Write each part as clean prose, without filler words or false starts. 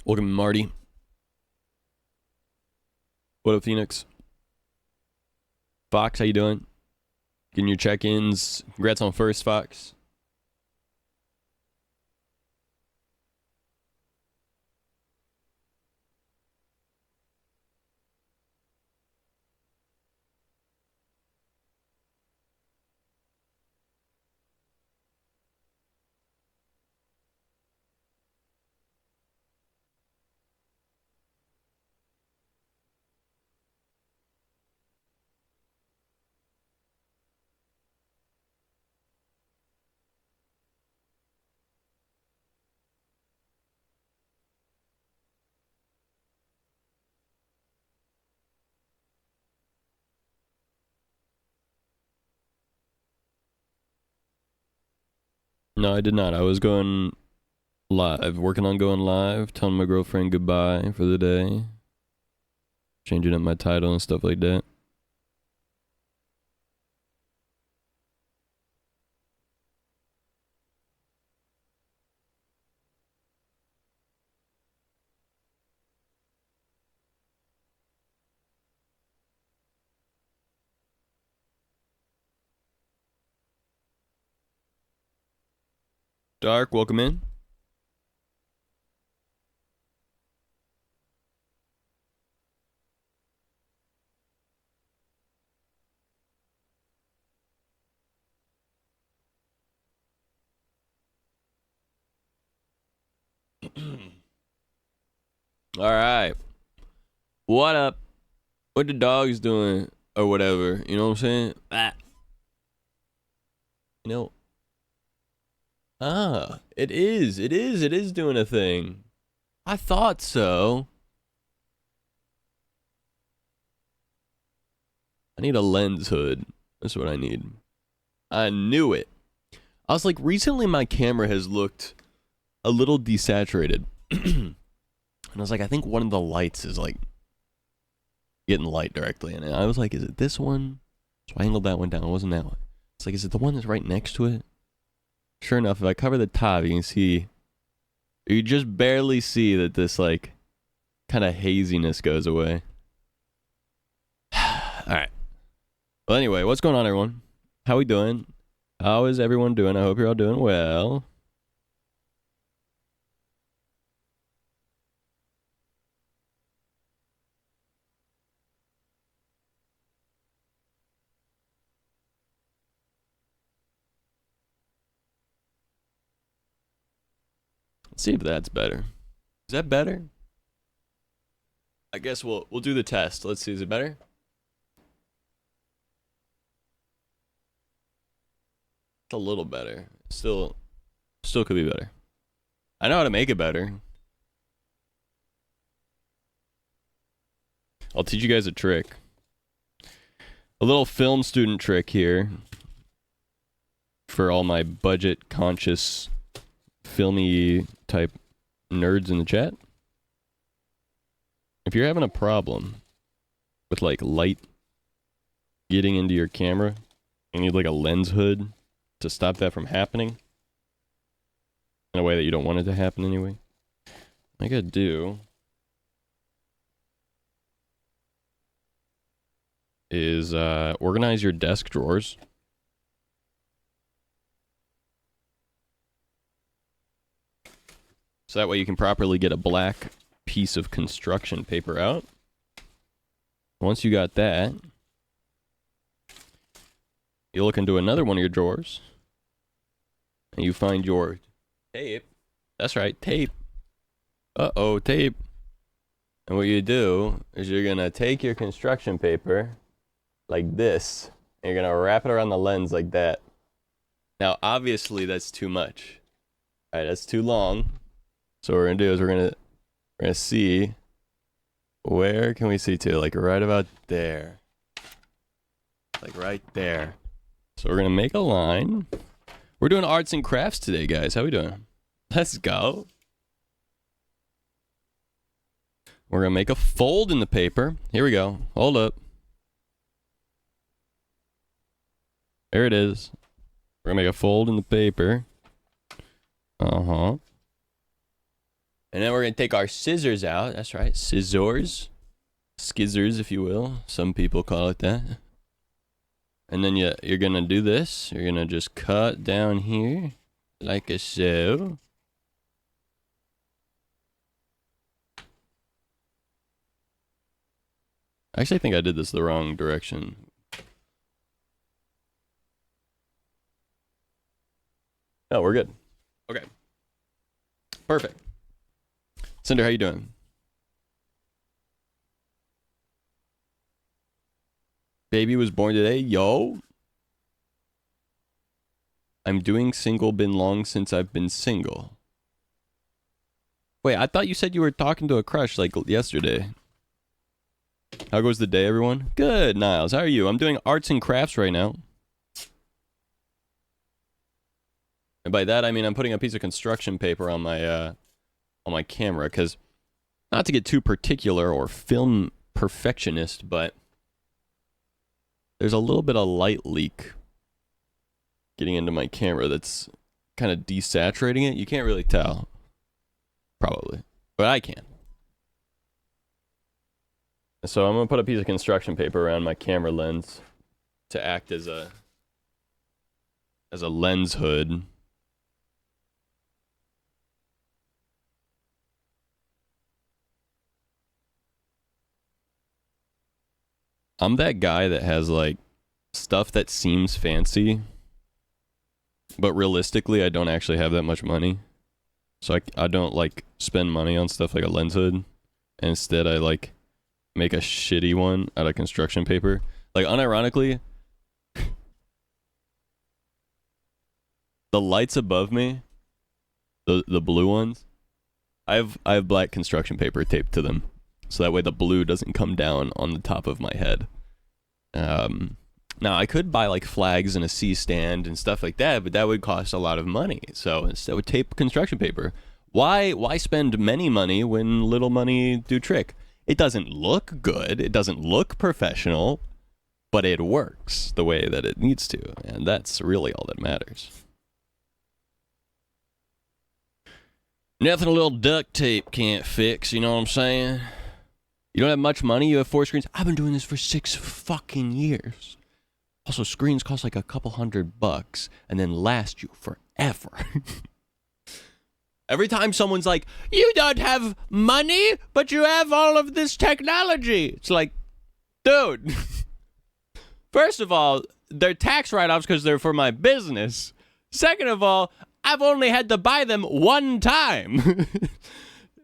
Welcome, Marty. What up, Phoenix? Fox, how you doing? Getting your check-ins. Congrats on first, Fox. No, I did not. I was going live, working on going live, telling my girlfriend goodbye for the day, changing up my title and stuff like that. Dark, welcome in. All right. What up? What the dog's doing or whatever? You know what I'm saying? Ah. You know. It is. It is. It is doing a thing. I thought so. I need a lens hood. That's what I need. I knew it. I was like, recently my camera has looked a little desaturated. And I was like, I think one of the lights is like getting light directly in it. I was like, is it this one? So I angled that one down. It wasn't that one. It's like, is it the one that's right next to it? Sure enough, if I cover the top, you can see, you just barely see that this like kind of haziness goes away. Alright. Well, anyway, what's going on, everyone? How we doing? How is everyone doing? I hope you're all doing well. Let's see if that's better. Is that better? I guess we'll do the test. Let's see, is it better? It's a little better. Still could be better. I know how to make it better. I'll teach you guys a trick. A little film student trick here for all my budget conscious filmy type nerds in the chat. If you're having a problem with like light getting into your camera, you need like a lens hood to stop that from happening in a way that you don't want it to happen anyway. What I gotta do is organize your desk drawers. So that way you can properly get a black piece of construction paper out. Once you got that, you look into another one of your drawers and you find your tape. That's right, tape. Uh-oh, tape. And what you do is you're gonna take your construction paper like this, and you're gonna wrap it around the lens like that. Now, obviously that's too much. Alright, that's too long. So what we're gonna do is we're gonna see, where can we see to? Like right about there. Like right there. So we're gonna make a line. We're doing arts and crafts today, guys. How we doing? Let's go. We're gonna make a fold in the paper. Here we go. Hold up. There it is. We're gonna make a fold in the paper. Uh-huh. And then we're going to take our scissors out. That's right, scissors. Skizzers, if you will. Some people call it that. And then you're going to do this. You're going to just cut down here like so. I actually think I did this the wrong direction. Oh, we're good. Okay. Perfect. Cinder, how you doing? Baby was born today. Yo. I'm doing single, been long since I've been single. Wait, I thought you said you were talking to a crush like yesterday. How goes the day, everyone? Good, Niles. How are you? I'm doing arts and crafts right now. And by that, I mean I'm putting a piece of construction paper on my camera, because not to get too particular or film perfectionist, but there's a little bit of light leak getting into my camera that's kind of desaturating it. You can't really tell, probably, but I can. So I'm gonna put a piece of construction paper around my camera lens to act as a lens hood. I'm that guy that has like stuff that seems fancy, but realistically I don't actually have that much money. So I don't like spend money on stuff like a lens hood. And instead I like make a shitty one out of construction paper. Like unironically, the lights above me, the blue ones, I have black construction paper taped to them. So that way the blue doesn't come down on the top of my head. Now I could buy like flags and a C stand and stuff like that, but that would cost a lot of money. So instead would tape construction paper. Why spend many money when little money do trick? It doesn't look good. It doesn't look professional, but it works the way that it needs to. And that's really all that matters. Nothing a little duct tape can't fix, you know what I'm saying? You don't have much money, you have 4 screens. I've been doing this for 6 fucking years. Also, screens cost like a couple $100 and then last you forever. Every time someone's like, you don't have money, but you have all of this technology. It's like, dude. First of all, they're tax write-offs because they're for my business. Second of all, I've only had to buy them one time.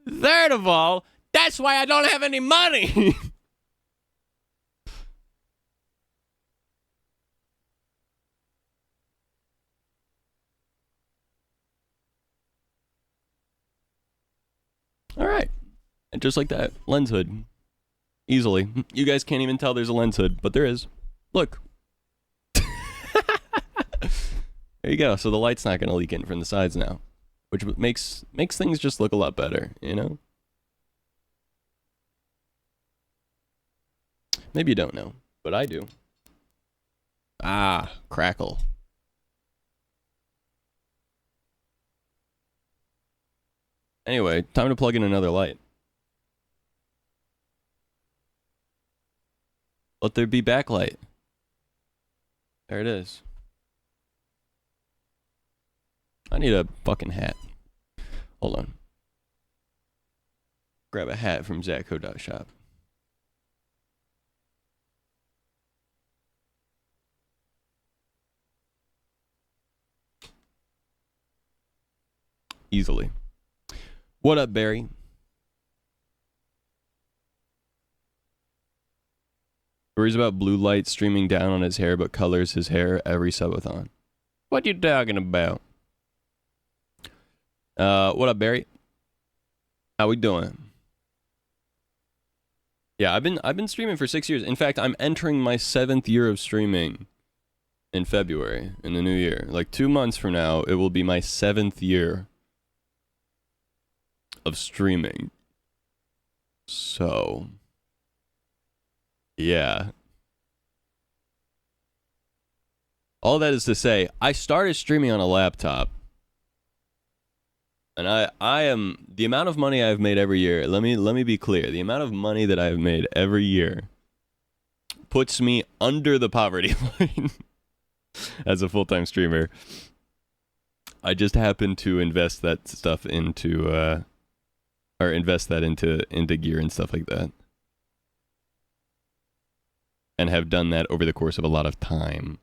Third of all, that's why I don't have any money. All right. And just like that, lens hood. Easily. You guys can't even tell there's a lens hood, but there is. Look. There you go. So the light's not going to leak in from the sides now, which makes things just look a lot better, you know? Maybe you don't know, but I do. Ah, crackle. Anyway, time to plug in another light. Let there be backlight. There it is. I need a fucking hat. Hold on. Grab a hat from Zatco.shop. Easily. What up, Barry? Worries about blue light streaming down on his hair, but colors his hair every subathon. What you talking about? What up, Barry? How we doing? Yeah, I've been streaming for 6 years. In fact, I'm entering my 7th year of streaming in February, in the new year. Like 2 months from now, it will be my 7th year of streaming. So, yeah. All that is to say, I started streaming on a laptop. And I am the amount of money I've made every year. Let me be clear. The amount of money that I've made every year puts me under the poverty line as a full-time streamer. I just happen to invest that stuff into or invest that into gear and stuff like that. And have done that over the course of a lot of time.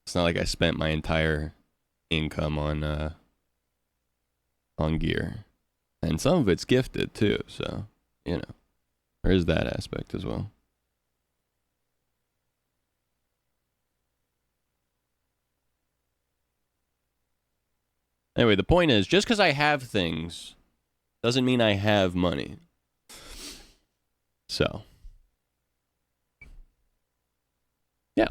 It's not like I spent my entire income on gear. And some of it's gifted too, so, you know, there is that aspect as well. Anyway, the point is, just because I have things doesn't mean I have money. So, yeah.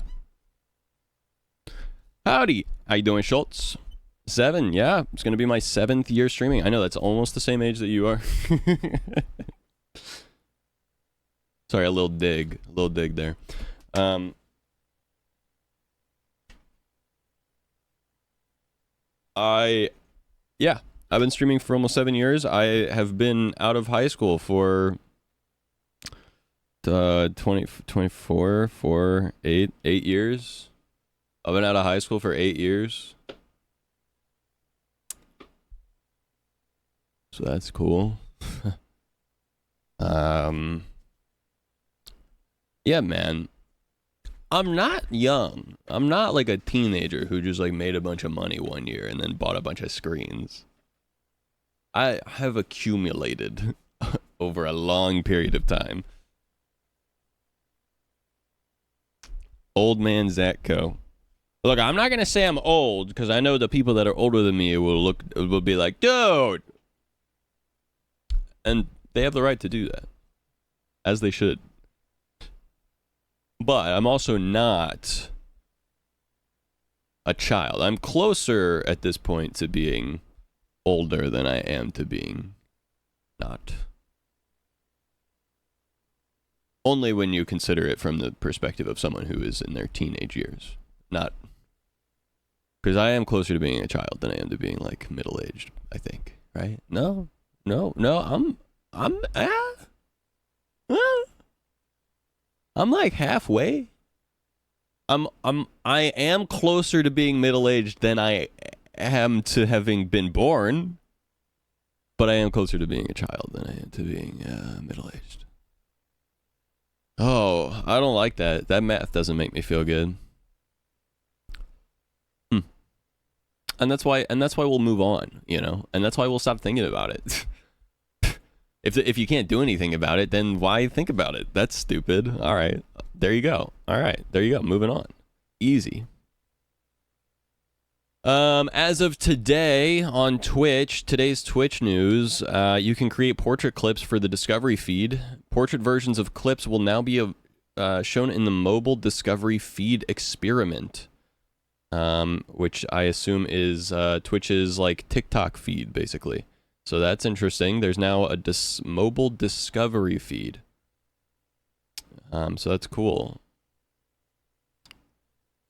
Howdy. How you doing, Schultz? 7, yeah. It's going to be my 7th year streaming. I know that's almost the same age that you are. Sorry, a little dig there. I've been streaming for almost 7 years. I have been out of high school for 24 for 8 years. I've been out of high school for 8 years. So that's cool. Yeah, man. I'm not young. I'm not like a teenager who just like made a bunch of money one year and then bought a bunch of screens. I have accumulated over a long period of time. Old man Zatko. Look, I'm not gonna say I'm old because I know the people that are older than me will be like, dude, and they have the right to do that, as they should. But I'm also not a child. I'm closer at this point to being older than I am to being not. Only when you consider it from the perspective of someone who is in their teenage years. Not... Because I am closer to being a child than I am to being, like, middle-aged, I think. Right? No, I'm like halfway. I am closer to being middle-aged than I am to having been born, but I am closer to being a child than I am to being middle-aged. Oh, I don't like that. That math doesn't make me feel good. And that's why we'll move on, you know? And that's why we'll stop thinking about it. If you can't do anything about it, then why think about it? That's stupid. All right. There you go. All right. There you go. Moving on. Easy. As of today on Twitch, today's Twitch news, you can create portrait clips for the Discovery feed. Portrait versions of clips will now be shown in the mobile Discovery feed experiment, which I assume is Twitch's like TikTok feed, basically. So that's interesting. There's now a mobile Discovery feed. So that's cool.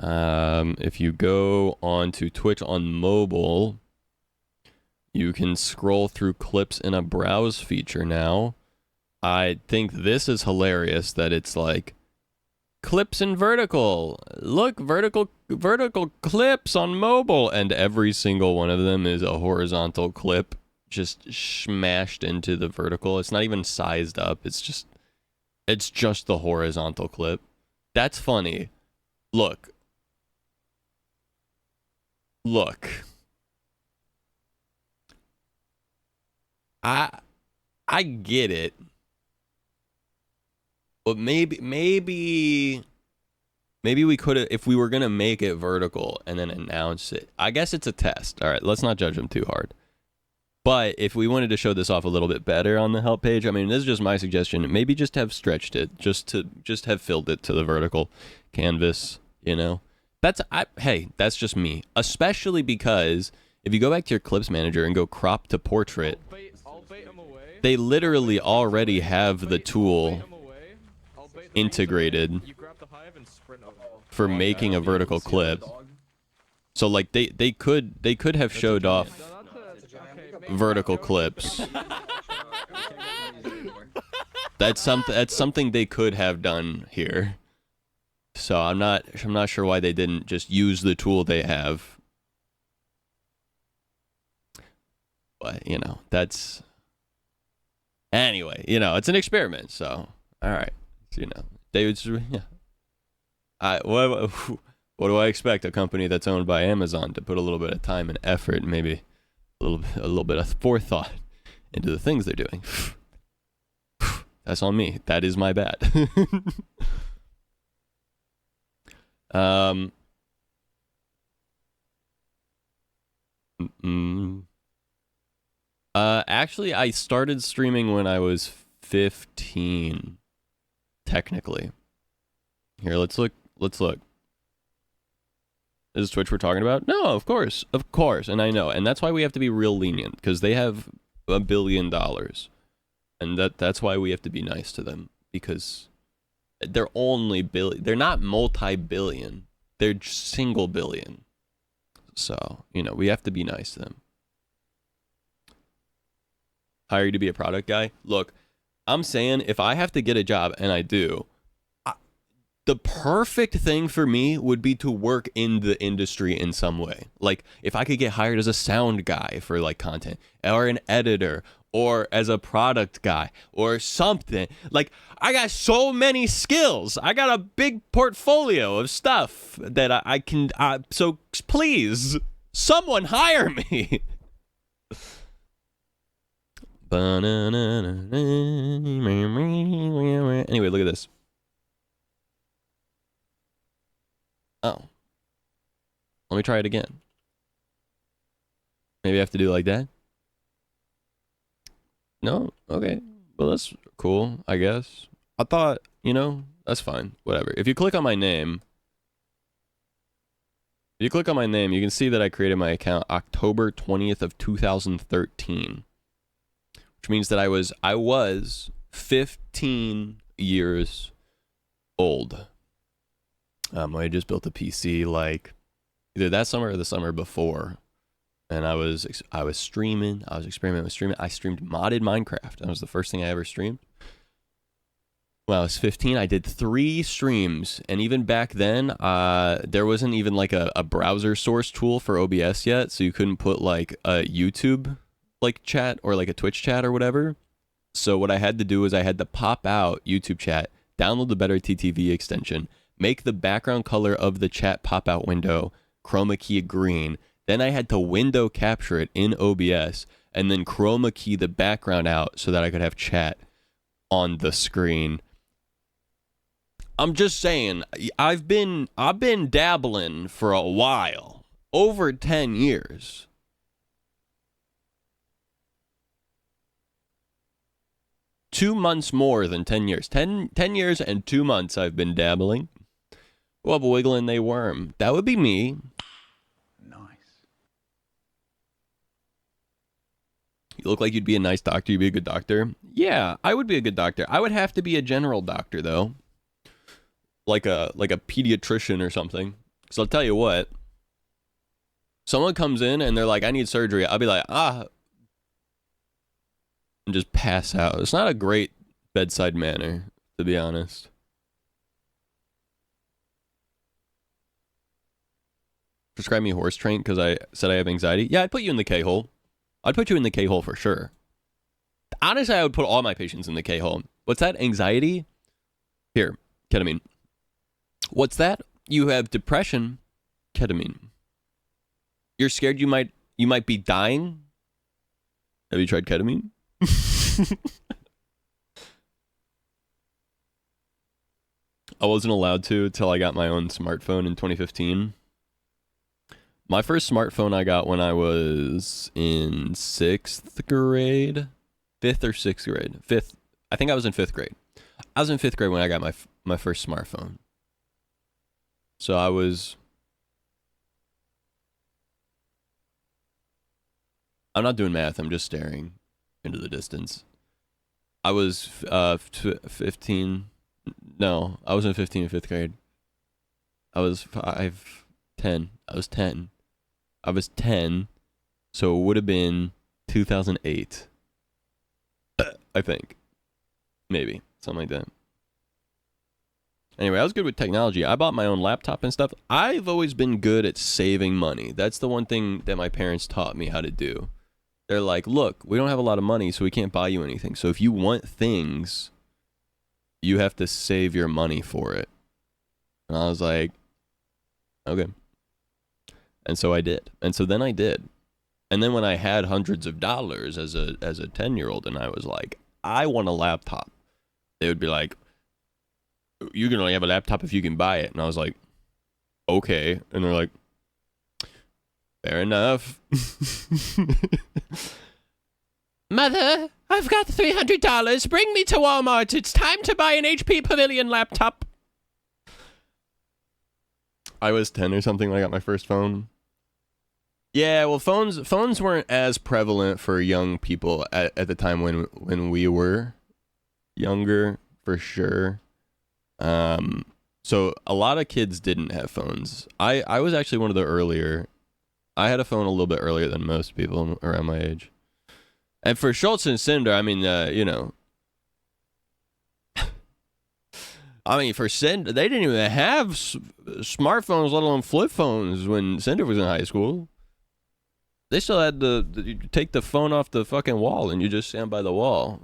If you go on to Twitch on mobile, you can scroll through clips in a browse feature now. I think this is hilarious that it's like clips in vertical. Look, vertical clips on mobile, and every single one of them is a horizontal clip just smashed into the vertical. It's not even sized up. It's just the horizontal clip. That's funny. Look. I get it. But maybe we could have, if we were going to make it vertical and then announce it. I guess it's a test. All right, let's not judge them too hard. But if we wanted to show this off a little bit better on the help page, I mean, this is just my suggestion. Maybe just have stretched it, just have filled it to the vertical canvas, you know? Hey, that's just me. Especially because if you go back to your clips manager and go crop to portrait, they literally already have the tool integrated for making a vertical clip. So like they could have showed off vertical clips. That's something they could have done here. So I'm not sure why they didn't just use the tool they have. But, you know, that's anyway, you know, it's an experiment, so all right. So, you know, David's yeah. What do I expect? A company that's owned by Amazon to put a little bit of time and effort, and maybe a little bit of forethought into the things they're doing. That's on me. That is my bad. Actually, I started streaming when I was 15, technically. Here, let's look. Is Twitch we're talking about? No, of course, and I know, and that's why we have to be real lenient, because they have $1 billion, and that's why we have to be nice to them, because they're only billion. They're not multi-billion. They're single billion. So, you know, we have to be nice to them. Hire you to be a product guy? Look, I'm saying if I have to get a job, and I do, the perfect thing for me would be to work in the industry in some way. Like, if I could get hired as a sound guy for, like, content, or an editor, or as a product guy, or something. Like, I got so many skills. I got a big portfolio of stuff that I can, so please, someone hire me. Anyway, look at this. Oh. Let me try it again. Maybe I have to do it like that? No? Okay. Well, that's cool, I guess. I thought, you know, that's fine. Whatever. If you click on my name, you can see that I created my account October 20th of 2013. Which means that I was 15 years old. I just built a PC like either that summer or the summer before, and I was streaming. I was experimenting with streaming. I streamed modded Minecraft. That was the first thing I ever streamed. When I was 15, I did 3 streams, and even back then, there wasn't even like a browser source tool for OBS yet, so you couldn't put like a YouTube like chat or like a Twitch chat or whatever. So what I had to do was I had to pop out YouTube chat, download the Better TTV extension, make the background color of the chat pop out window chroma key green. Then I had to window capture it in OBS and then chroma key the background out so that I could have chat on the screen. I'm just saying, I've been dabbling for a while, over 10 years. Two months more than 10 years. 10 years and 2 months I've been dabbling. Well, wiggling they worm. That would be me. Nice. You look like you'd be a nice doctor. You'd be a good doctor. Yeah, I would be a good doctor. I would have to be a general doctor, though. Like a pediatrician or something. Because I'll tell you what. Someone comes in and they're like, I need surgery. I'll be like, and just pass out. It's not a great bedside manner, to be honest. Prescribe me horse train because I said I have anxiety. Yeah, I'd put you in the K-hole. I'd put you in the K-hole for sure. Honestly, I would put all my patients in the K-hole. What's that? Anxiety? Here, ketamine. What's that? You have depression. Ketamine. You're scared you might be dying? Have you tried ketamine? I wasn't allowed to until I got my own smartphone in 2015. My first smartphone I got when I was in 6th grade. 5th or 6th grade. 5th. I think I was in 5th grade. I was in 5th grade when I got my first smartphone. So I was... I'm not doing math. I'm just staring into the distance. I was 15. No, I wasn't 15 in 5th grade. I was 10. I was 10. I was 10, so it would have been 2008. I think. Maybe. Something like that. Anyway, I was good with technology. I bought my own laptop and stuff. I've always been good at saving money. That's the one thing that my parents taught me how to do. They're like, look, we don't have a lot of money, so we can't buy you anything. So if you want things, you have to save your money for it. And I was like, okay. And so I did. And so then I did. And then when I had hundreds of dollars as a 10-year-old and I was like, I want a laptop, they would be like, you can only have a laptop if you can buy it. And I was like, okay. And they're like, fair enough. Mother, I've got $300. Bring me to Walmart. It's time to buy an HP Pavilion laptop. I was 10 or something when I got my first phone. Yeah, well, phones weren't as prevalent for young people at the time when we were younger, for sure. So a lot of kids didn't have phones. I was actually one of the earlier. I had a phone a little bit earlier than most people around my age. And for Schultz and Cinder, I mean, you know, I mean, for Cinder, they didn't even have smartphones, let alone flip phones, when Cinder was in high school. They still had you take the phone off the fucking wall and you just stand by the wall.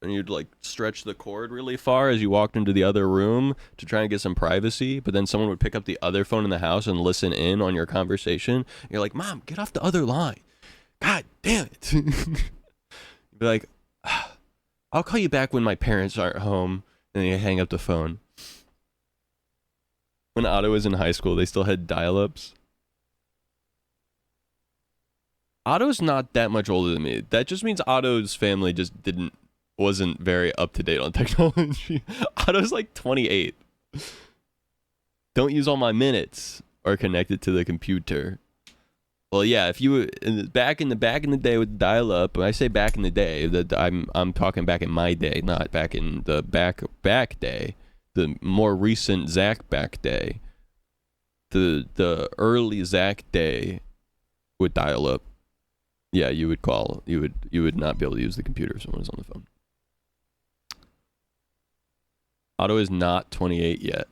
And you'd like stretch the cord really far as you walked into the other room to try and get some privacy. But then someone would pick up the other phone in the house and listen in on your conversation. And you're like, Mom, get off the other line. God damn it. You'd be like, I'll call you back when my parents aren't home. And then you hang up the phone. When Otto was in high school, they still had dial-ups. Otto's not that much older than me. That just means Otto's family just wasn't very up to date on technology. Otto's like 28. Don't use all my minutes or connect it to the computer. Well, yeah, if you back in the day with dial-up, when I say back in the day, that I'm talking back in my day, not back in the back day, the more recent Zach back day, the early Zach day with dial-up. Yeah, you would not be able to use the computer if someone was on the phone. Otto is not 28 yet.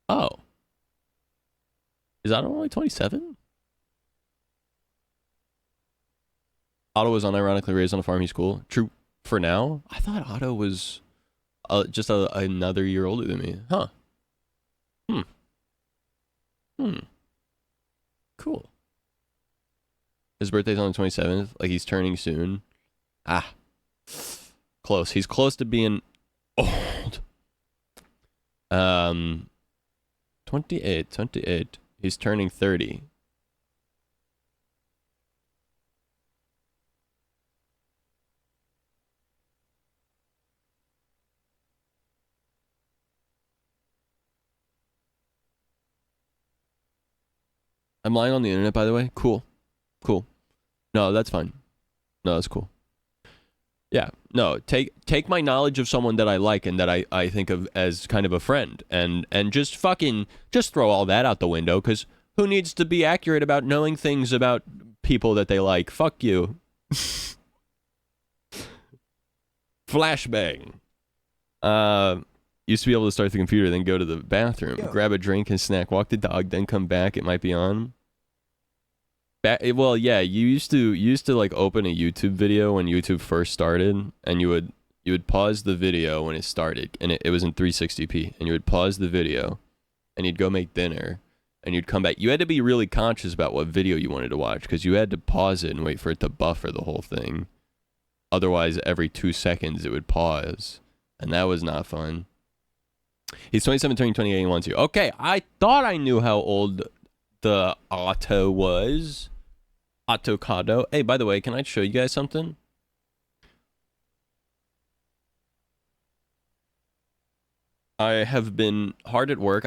Oh. Is Otto only 27? Otto was unironically raised on a farm. He's cool. True for now. I thought Otto was just another year older than me. Huh. Cool. His birthday's on the 27th. Like, he's turning soon. Close. He's close to being old. 28. He's turning 30. I'm lying on the internet, by the way. Cool. No, that's fine. No, that's cool. Yeah, no, take my knowledge of someone that I like and that I think of as kind of a friend and just throw all that out the window, because who needs to be accurate about knowing things about people that they like? Fuck you. Flashbang. Used to be able to start the computer, then go to the bathroom, grab a drink and snack, walk the dog, then come back. It might be on. Well, yeah, you used to like open a YouTube video when YouTube first started, and you would pause the video when it started, and it was in 360p, and you would pause the video, and you'd go make dinner, and you'd come back. You had to be really conscious about what video you wanted to watch, because you had to pause it and wait for it to buffer the whole thing. Otherwise, every 2 seconds it would pause, and that was not fun. He's 27, turning 28, and wants you. Okay, I thought I knew how old the Otto was. Avocado. Hey, by the way, can I show you guys something? I have been hard at work.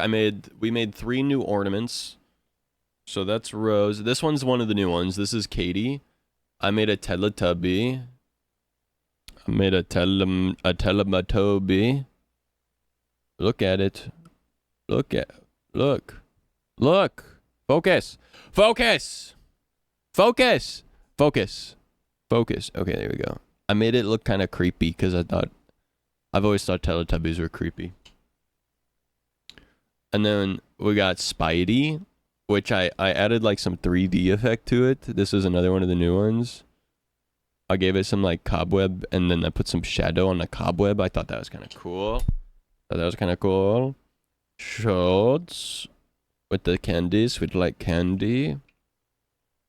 We made 3 new ornaments. So that's Rose. This one's one of the new ones. This is Katie. I made a Teletubby. I made a Telematoby. Look at it. Look. Focus. Focus. Focus. Focus. Okay, there we go. I made it look kind of creepy because I've always thought Teletubbies were creepy. And then we got Spidey, which I added like some 3D effect to it. This is another one of the new ones. I gave it some like cobweb, and then I put some shadow on the cobweb. I thought that was kind of cool. Shorts with the candies, with like candy.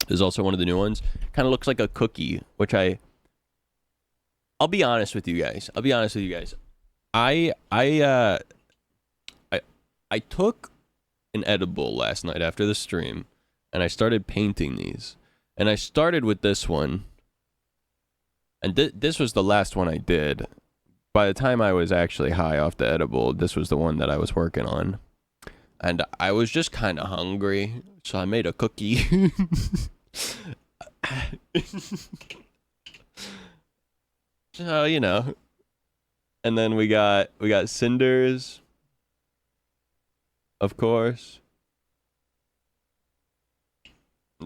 Is also one of the new ones. Kind of looks like a cookie, which I'll be honest with you guys. I took an edible last night after the stream, and I started painting these. And I started with this one, and this was the last one I did. By the time I was actually high off the edible, this was the one that I was working on. And I was just kind of hungry, so I made a cookie. So, you know. And then we got cinders, of course.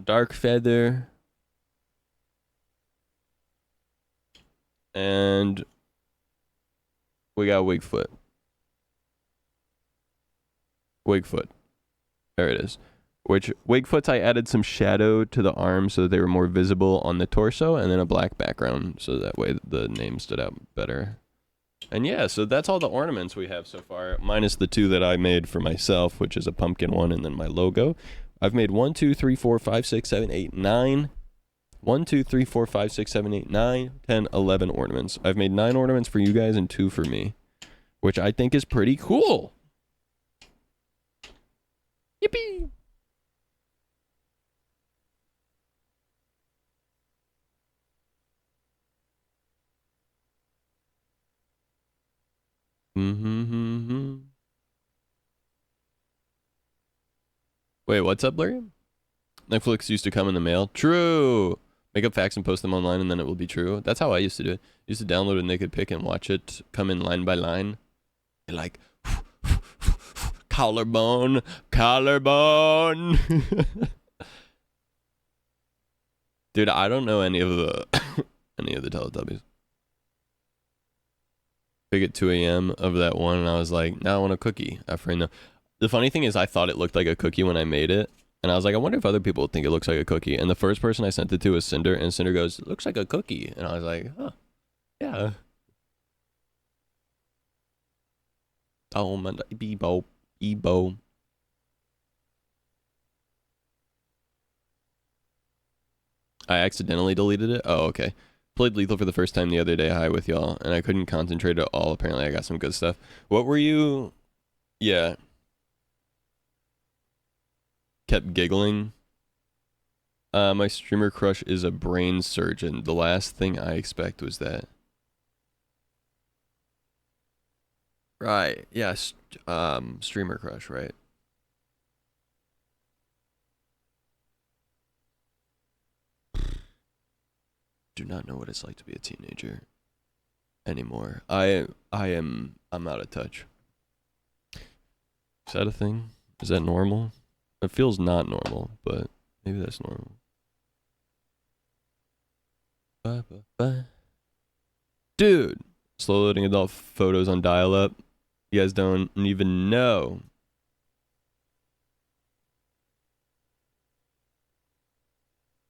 Dark feather. And we got Wigfoot. There it is. Which Wigfoot's, I added some shadow to the arms so that they were more visible on the torso, and then a black background so that way the name stood out better. And yeah, so that's all the ornaments we have so far, minus the two that I made for myself, which is a pumpkin one and then my logo. I've made 1, 2, 3, 4, 5, 6, 7, 8, 9. 1, 2, 3, 4, 5, 6, 7, 8, 9, 10, 11 ornaments. I've made 9 ornaments for you guys and 2 for me, which I think is pretty cool. Yippee! Wait, what's up, Larry? Netflix used to come in the mail. True. Make up facts and post them online, and then it will be true. That's how I used to do it. I used to download a naked pic and watch it come in line by line. And like, collarbone. Dude, I don't know any of the Teletubbies. Big at 2 a.m. of that one, and I was like, now I want a cookie. After I know. The funny thing is, I thought it looked like a cookie when I made it. And I was like, I wonder if other people think it looks like a cookie. And the first person I sent it to was Cinder, and Cinder goes, it looks like a cookie. And I was like, huh, yeah. Oh, man, Ebo. I accidentally deleted it? Oh, okay. Played Lethal for the first time the other day, high with y'all, and I couldn't concentrate at all. Apparently, I got some good stuff. What were you... Yeah. Kept giggling. My streamer crush is a brain surgeon. The last thing I expect was that. Right. Yes. Streamer crush, right? Do not know what it's like to be a teenager anymore. I'm out of touch. Is that a thing? Is that normal? It feels not normal, but maybe that's normal. Dude, slow loading adult photos on dial-up. You guys don't even know.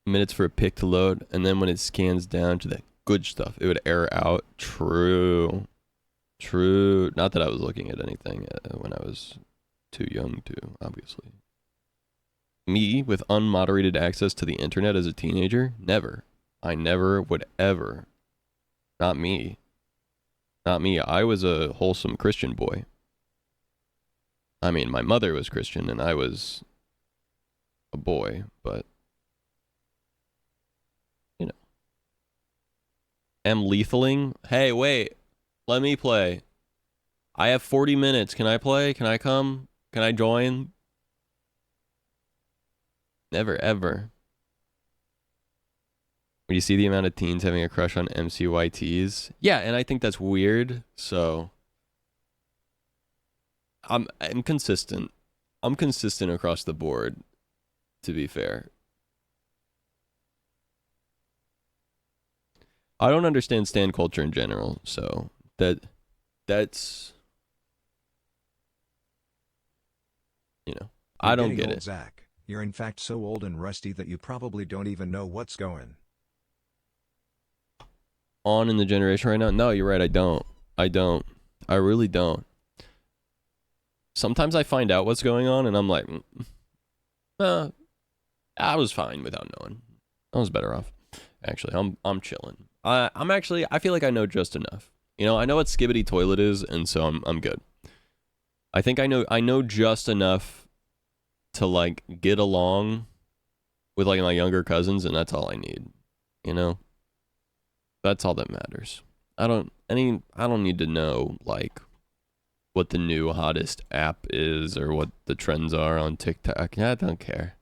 Minutes for a pic to load, and then when it scans down to the good stuff, it would error out. True. Not that I was looking at anything when I was too young to, obviously. Me with unmoderated access to the internet as a teenager? Never. I never would ever. Not me. I was a wholesome Christian boy. I mean, my mother was Christian and I was a boy, but you know. Am lethaling? Hey, wait. Let me play. I have 40 minutes. Can I play? Can I come? Can I join? Never, ever. When you see the amount of teens having a crush on MCYTs. Yeah, and I think that's weird, so... I'm consistent. I'm consistent across the board, to be fair. I don't understand stan culture in general, so that's you know, You're I don't getting get old, it. Zach. You're in fact so old and rusty that you probably don't even know what's going On in the generation right now? No, you're right. I don't. I don't. I really don't. Sometimes I find out what's going on, and I'm like, I was fine without knowing. I was better off. Actually, I'm chilling. I'm actually. I feel like I know just enough. You know, I know what Skibbity Toilet is, and so I'm good. I think I know just enough to like get along with like my younger cousins, and that's all I need. You know, that's all that matters. I don't need to know like what the new hottest app is or what the trends are on TikTok. I don't care.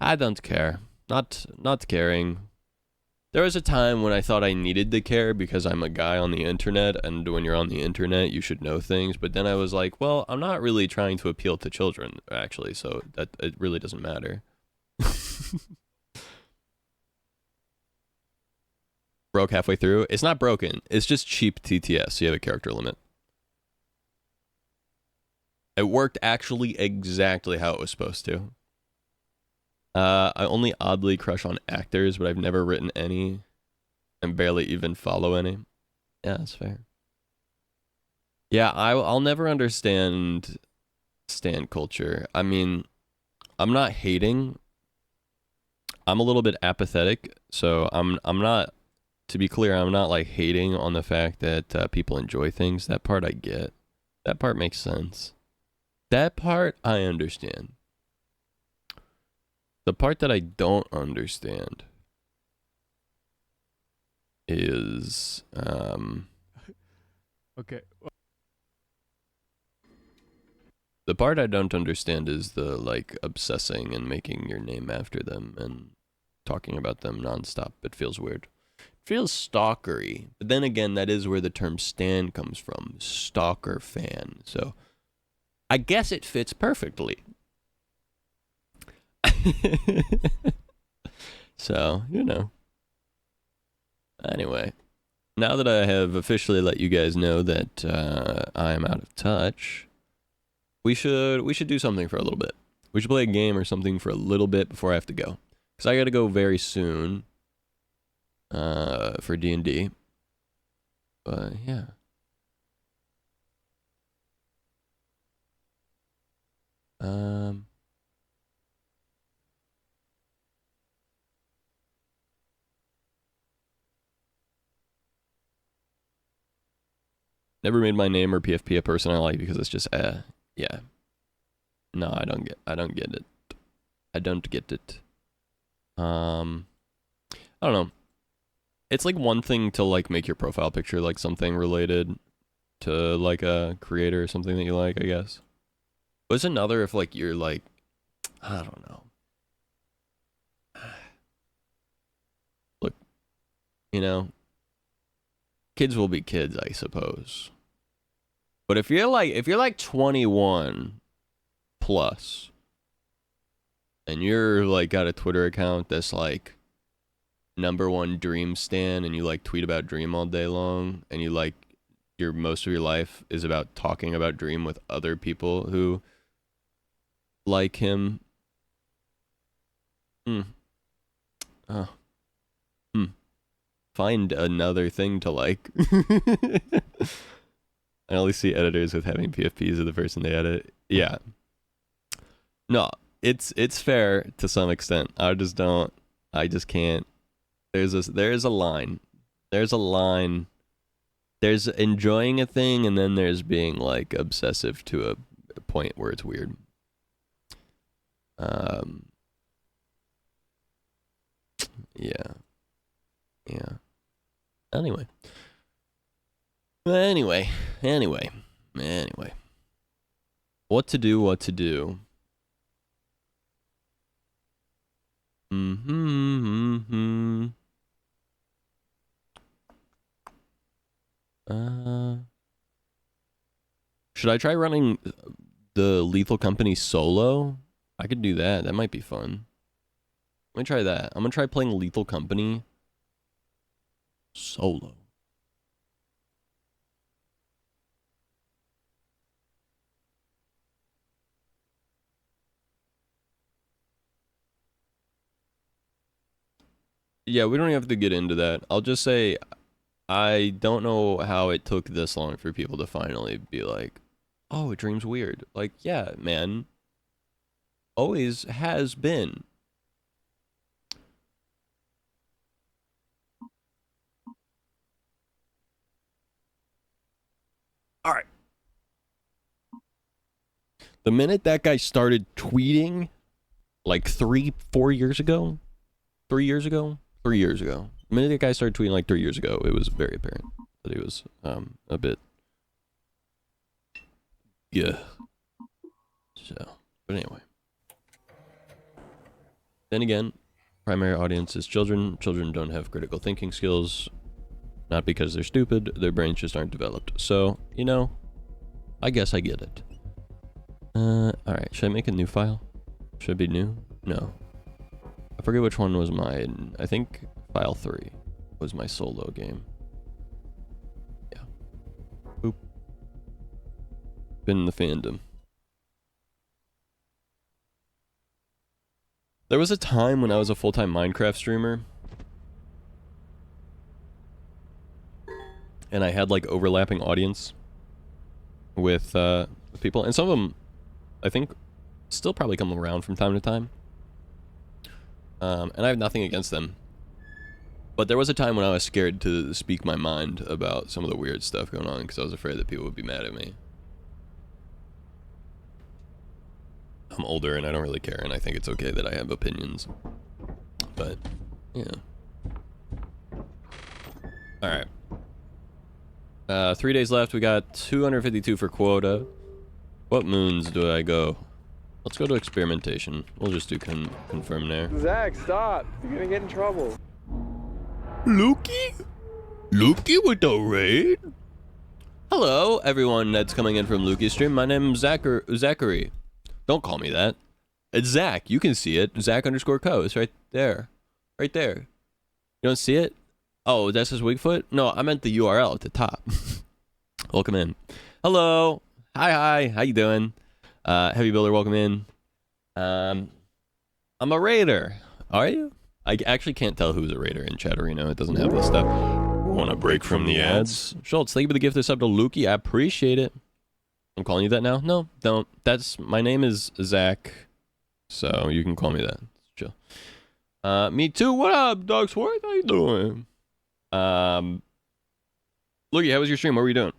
I don't care. Not caring. There was a time when I thought I needed to care because I'm a guy on the internet, and when you're on the internet, you should know things. But then I was like, well, I'm not really trying to appeal to children, actually, so that it really doesn't matter. Broke halfway through. It's not broken. It's just cheap TTS. So you have a character limit. It worked actually exactly how it was supposed to. I only oddly crush on actors, but I've never written any and barely even follow any. Yeah, that's fair. Yeah, I'll never understand stan culture. I mean, I'm not hating. I'm a little bit apathetic, so I'm not. To be clear, I'm not like hating on the fact that people enjoy things. That part I get. That part makes sense. That part I understand. The part that I don't understand is Okay. the part I don't understand is the like obsessing and making your name after them and talking about them nonstop. It feels weird. It feels stalkery. But then again, that is where the term stan comes from. Stalker fan. So I guess it fits perfectly. So, you know. Anyway, now that I have officially let you guys know that I am out of touch, we should do something for a little bit. We should play a game or something for a little bit before I have to go, because I got to go very soon for D&D. But yeah. Never made my name or PFP a person I like because it's just yeah. No, I don't get it. I don't get it. I don't know. It's like one thing to like make your profile picture like something related to like a creator or something that you like, I guess. But it's another if like you're like, I don't know. Look, you know, kids will be kids, I suppose. But if you're like 21 plus and you're like got a Twitter account that's like #1 Dream stan and you like tweet about Dream all day long and you like your most of your life is about talking about Dream with other people who like him. Oh. Find another thing to like. I only see editors with having PFPs of the person they edit. Yeah. No, it's fair to some extent. I just can't. There's a line. There's a line. There's enjoying a thing and then there's being like obsessive to a point where it's weird. Yeah. Yeah. Anyway. What to do? Should I try running the Lethal Company solo? I could do that. That might be fun. Let me try that. I'm gonna try playing Lethal Company Solo. Yeah, we don't have to get into that. I'll just say I don't know how it took this long for people to finally be like, oh, Dream's weird. Like, yeah, man. Always has been. All right. The minute that guy started tweeting, like 3 years ago, the minute that guy started tweeting like 3 years ago, it was very apparent that he was a bit, yeah. So, but anyway. Then again, primary audience is children. Children don't have critical thinking skills, not because they're stupid, their brains just aren't developed. So, you know, I guess I get it. Alright, should I make a new file? Should it be new? No. I forget which one was mine. I think file 3 was my solo game. Yeah. Boop. Been in the fandom. There was a time when I was a full-time Minecraft streamer, and I had like overlapping audience with people, and some of them I think still probably come around from time to time. And I have nothing against them. But there was a time when I was scared to speak my mind about some of the weird stuff going on because I was afraid that people would be mad at me. I'm older and I don't really care, and I think it's okay that I have opinions. But, yeah. Alright. 3 days left. We got 252 for quota. What moons do I go? Let's go to experimentation. We'll just do confirm there. Zach, stop. You're gonna get in trouble. Lukey? Lukey with the raid? Hello, everyone that's coming in from Lukey's stream. My name's Zachary. Don't call me that. It's Zach. You can see it. Zach_co. It's right there. Right there. You don't see it? Oh, that's his Wigfoot? No, I meant the URL at the top. Welcome in. Hello. Hi. How you doing? Heavy Builder, welcome in. I'm a raider. Are you? I actually can't tell who's a raider in Chatterino. It doesn't have this stuff. Want a break from the ads? Schultz, thank you for the gift of sub to Lukey. I appreciate it. I'm calling you that now? No, don't. My name is Zach. So you can call me that. Chill. Me too. What up, Dog Swarth? How you doing? Lukey, how was your stream? What were you doing?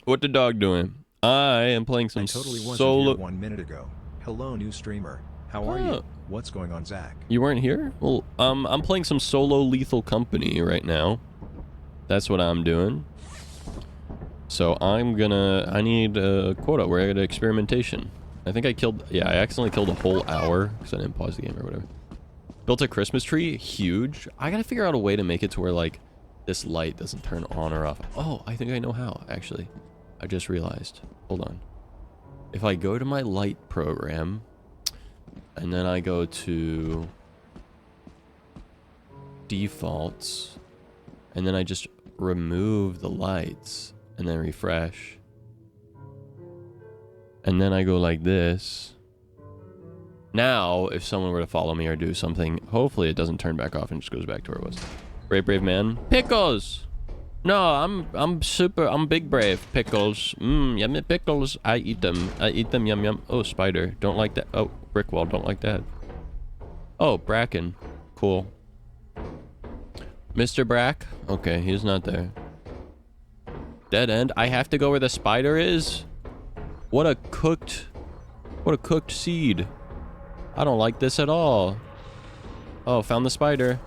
What the dog doing? I am playing some I totally wasn't solo. here 1 minute ago. Hello, new streamer. How are you? What's going on, Zach? You weren't here? Well, I'm playing some solo Lethal Company right now. That's what I'm doing. So I need a quota. We're at experimentation. I think I accidentally killed a whole hour because I didn't pause the game or whatever. Built a Christmas tree, huge. I gotta figure out a way to make it to where like this light doesn't turn on or off. Oh, I think I know how, actually. I just realized. Hold on. If I go to my light program, and then I go to defaults, and then I just remove the lights, and then refresh, and then I go like this. Now, if someone were to follow me or do something, hopefully it doesn't turn back off and just goes back to where it was. Brave man. Pickles! No, I'm big brave. Pickles. Yummy pickles. I eat them. Yum yum. Oh, spider. Don't like that. Oh, brick wall. Don't like that. Oh, Bracken. Cool. Mr. Brack? Okay, he's not there. Dead end. I have to go where the spider is? What a cooked seed. I don't like this at all. Oh, found the spider.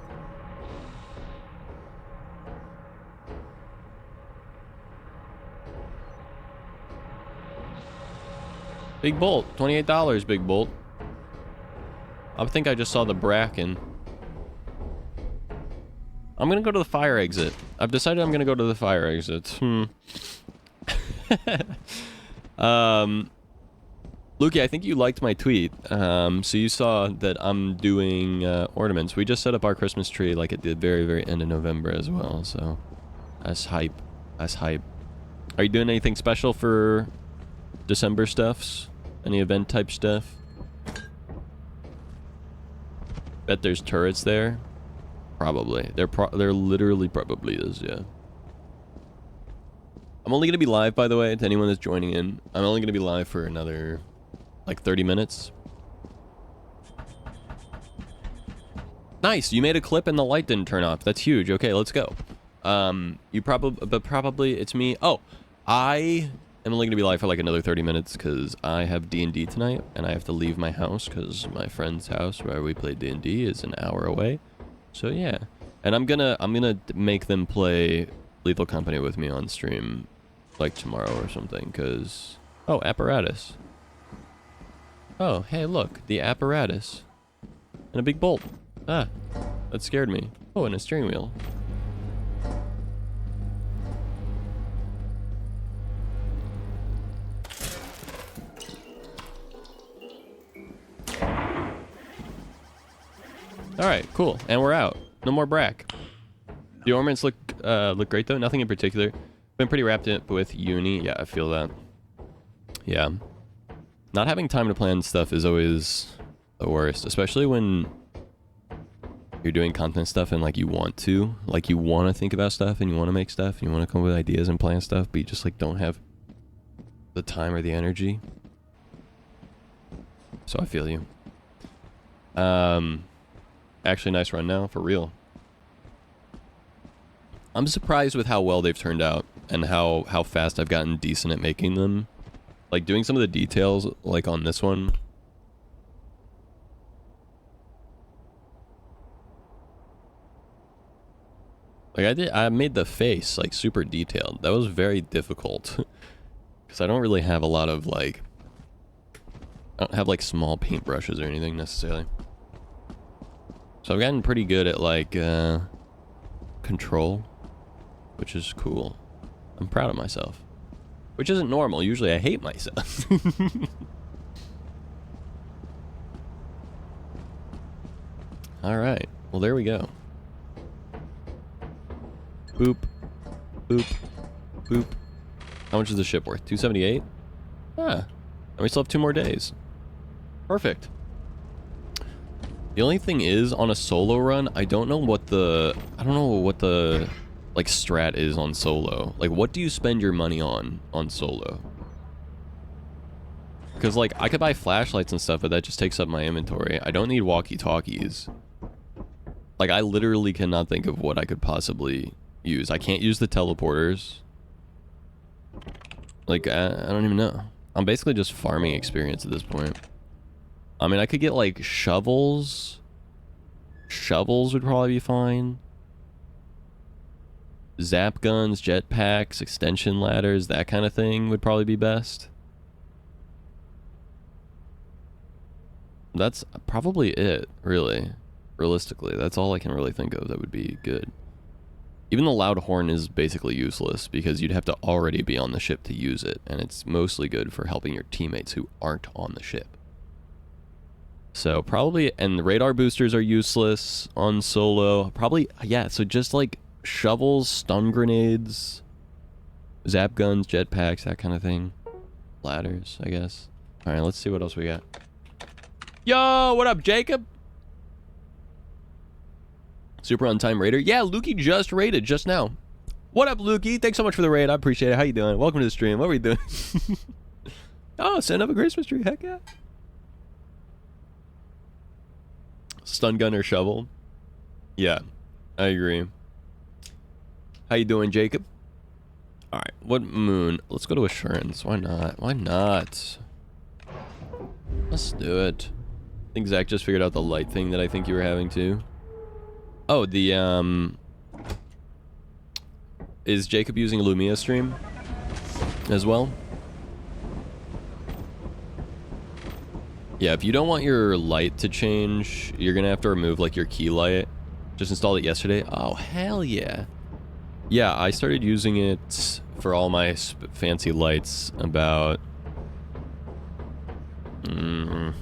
Big bolt, $28, big bolt. I think I just saw the bracken. I'm gonna go to the fire exit. I've decided I'm gonna go to the fire exit. Lukey, I think you liked my tweet. So you saw that I'm doing ornaments. We just set up our Christmas tree like at the very, very end of November as well. So that's hype. That's hype. Are you doing anything special for December stuffs? Any event type stuff? Bet there's turrets there. Probably. There literally probably is, yeah. I'm only gonna be live, by the way, to anyone that's joining in. I'm only gonna be live for another, like, 30 minutes. Nice, you made a clip and the light didn't turn off. That's huge. Okay, let's go. Probably it's me. Oh, I am only gonna be live for like another 30 minutes because I have D&D tonight and I have to leave my house because my friend's house where we play D&D is an hour away. So yeah, and I'm gonna make them play Lethal Company with me on stream, like tomorrow or something. Cause apparatus. Oh, hey, look, the apparatus and a big bolt. Ah, that scared me. Oh, and a steering wheel. All right, cool, and we're out. No more Brack. The ornaments look great though. Nothing in particular. Been pretty wrapped up with uni. Yeah, I feel that. Yeah, not having time to plan stuff is always the worst, especially when you're doing content stuff and like you want to think about stuff and you want to make stuff and you want to come up with ideas and plan stuff, but you just like don't have the time or the energy. So I feel you. Actually, nice run now, for real. I'm surprised with how well they've turned out and how fast I've gotten decent at making them. Like, doing some of the details, like on this one. Like, I made the face, like, super detailed. That was very difficult. Because I don't really have a lot of, like... I don't have, like, small paintbrushes or anything, necessarily. So I've gotten pretty good at, like, control, which is cool. I'm proud of myself. Which isn't normal. Usually I hate myself. Alright. Well, there we go. Boop. Boop. Boop. How much is the ship worth? 278? Ah. And we still have 2 more days. Perfect. The only thing is, on a solo run, I don't know what the like strat is on solo. Like, what do you spend your money on solo? Because like I could buy flashlights and stuff, but that just takes up my inventory. I don't need walkie-talkies. Like, I literally cannot think of what I could possibly use. I can't use the teleporters. Like, I don't even know. I'm basically just farming experience at this point. I mean, I could get, like, shovels. Shovels would probably be fine. Zap guns, jetpacks, extension ladders, that kind of thing would probably be best. That's probably it, really. Realistically, that's all I can really think of that would be good. Even the loud horn is basically useless because you'd have to already be on the ship to use it, and it's mostly good for helping your teammates who aren't on the ship. So probably, and the radar boosters are useless on solo. Probably, yeah, so just like shovels, stun grenades, zap guns, jetpacks, that kind of thing. Ladders, I guess. All right, let's see what else we got. Yo, what up, Jacob? Super on time raider. Yeah, Lukey just raided just now. What up, Lukey? Thanks so much for the raid. I appreciate it. How you doing? Welcome to the stream. What are we doing? Oh, send up a Christmas tree. Heck yeah. Stun gun or shovel? Yeah, I agree. How you doing, Jacob? All right, what moon? Let's go to assurance. Why not? Why not? Let's do it. I think Zach just figured out the light thing that I think you were having too. Oh, the is Jacob using Lumia stream as well? Yeah, if you don't want your light to change, you're gonna have to remove like your key light. Just installed it yesterday. Oh, hell yeah. Yeah, I started using it for all my fancy lights about Mm.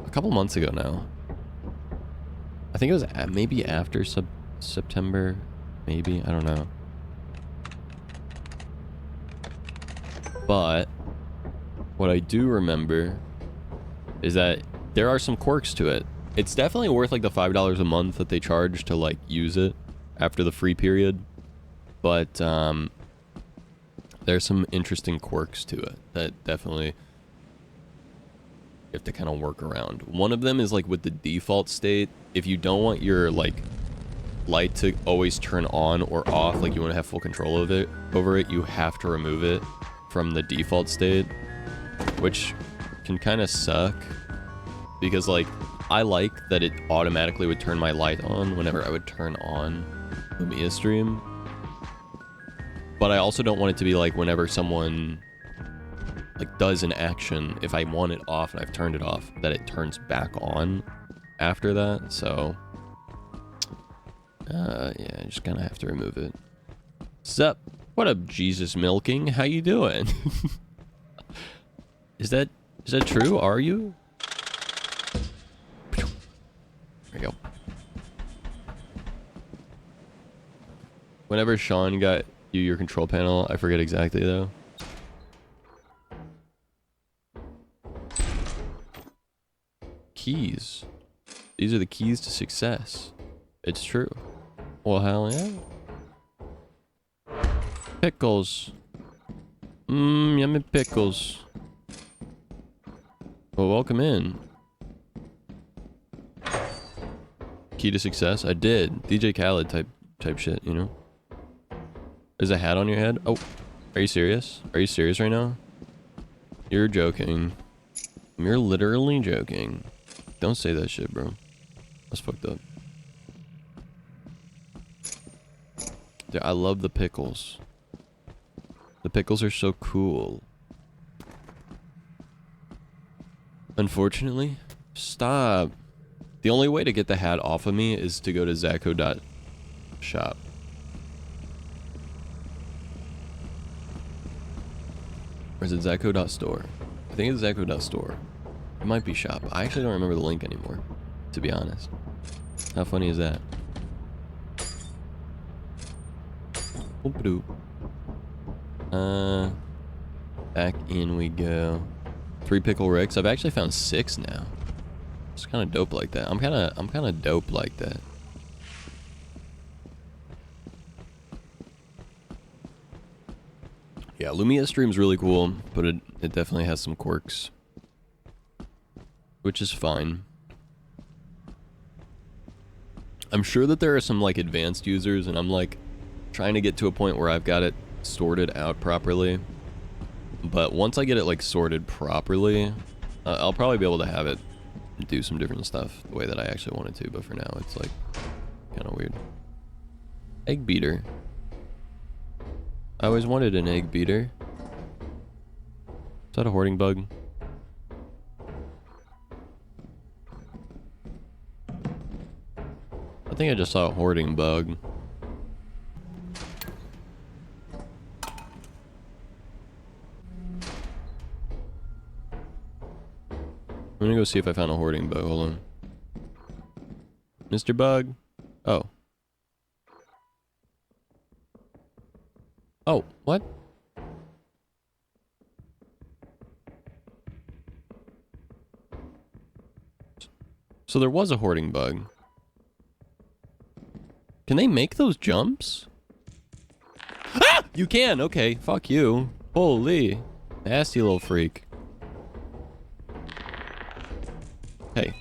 A couple months ago now. I think it was maybe after September, maybe, I don't know. But what I do remember is that there are some quirks to it. It's definitely worth like the $5 a month that they charge to like use it after the free period. But there's some interesting quirks to it that definitely you have to kind of work around. One of them is like with the default state. If you don't want your like light to always turn on or off, like you want to have full control of it over it, you have to remove it from the default state, which can kind of suck because like I like that it automatically would turn my light on whenever I would turn on Lumia stream, but I also don't want it to be like whenever someone like does an action, if I want it off and I've turned it off, that it turns back on after that. So yeah, I just kind of have to remove it. Sup? What up, Jesus Milking? How you doing? Is that true? Are you? There we go. Whenever Sean got you your control panel, I forget exactly though. Keys. These are the keys to success. It's true. Well, hell yeah. Pickles. Mmm, yummy pickles. Well, welcome in. Key to success? I did. DJ Khaled type shit, you know? There's a hat on your head? Oh, are you serious? Are you serious right now? You're joking. You're literally joking. Don't say that shit, bro. That's fucked up. Dude, I love the pickles. The pickles are so cool. Unfortunately, stop. The only way to get the hat off of me is to go to Zacho.shop. Or is it Zacho.store? I think it's Zacho.store. It might be shop. I actually don't remember the link anymore, to be honest. How funny is that? Oop-a-doop. Back in we go. 3 pickle ricks. I've actually found 6 now. It's kind of dope like that. I'm kind of dope like that. Yeah, Lumia stream's really cool, but it definitely has some quirks, which is fine. I'm sure that there are some like advanced users, and I'm like trying to get to a point where I've got it sorted out properly. But once I get it like sorted properly, I'll probably be able to have it do some different stuff the way that I actually want it to. But for now, it's like kind of weird. Egg beater. I always wanted an egg beater. Is that a hoarding bug? I think I just saw a hoarding bug. I'm gonna go see if I found a hoarding bug. Hold on. Mr. Bug? Oh. Oh, what? So there was a hoarding bug. Can they make those jumps? Ah! You can! Okay, fuck you. Holy. Nasty little freak. Hey.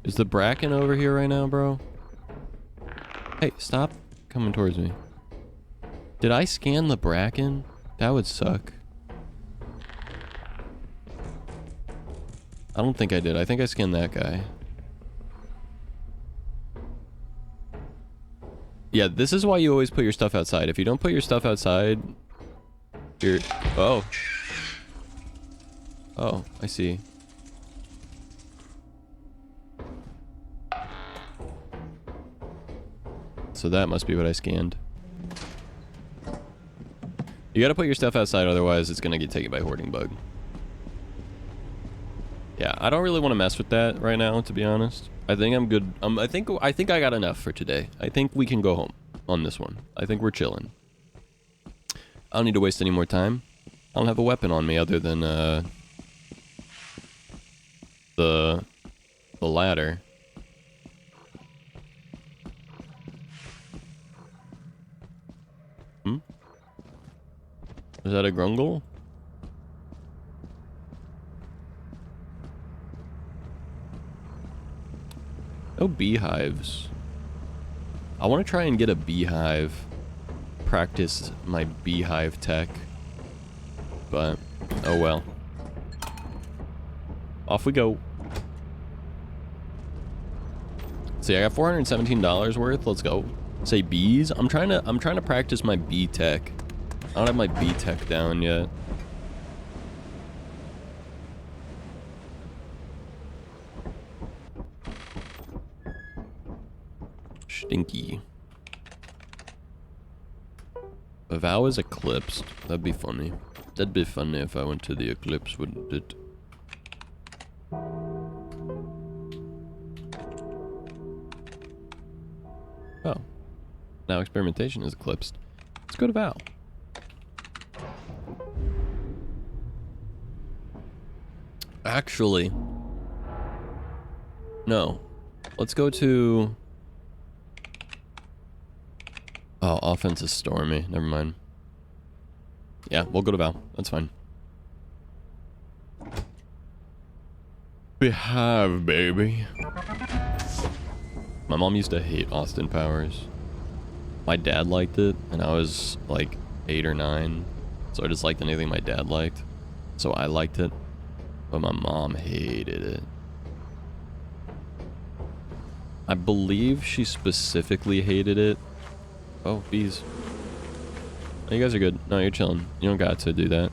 Is the bracken over here right now, bro? Hey, stop coming towards me. Did I scan the bracken? That would suck. I don't think I did. I think I scanned that guy. Yeah, this is why you always put your stuff outside. If you don't put your stuff outside, you're... Oh. Oh, I see. So that must be what I scanned. You gotta put your stuff outside, otherwise it's gonna get taken by hoarding bug. Yeah, I don't really want to mess with that right now, to be honest. I think I'm good. I think I got enough for today. I think we can go home on this one. I think we're chilling. I don't need to waste any more time. I don't have a weapon on me other than the ladder. Hmm? Is that a grungle? No beehives. I want to try and get a beehive. Practice my beehive tech. But, oh well. Off we go. See, I got $417 worth. Let's go. Say bees. I'm trying to practice my bee tech. I don't have my bee tech down yet. Stinky. A vow is eclipsed. That'd be funny. That'd be funny if I went to the eclipse, wouldn't it? Oh. Now experimentation is eclipsed. Let's go to vow. Actually. No. Let's go to... Oh, offense is stormy. Never mind. Yeah, we'll go to Val. That's fine. We have, baby. My mom used to hate Austin Powers. My dad liked it, and I was like 8 or 9. So I just liked anything my dad liked. So I liked it. But my mom hated it. I believe she specifically hated it. Oh, bees. Oh, you guys are good. No, you're chilling. You don't got to do that.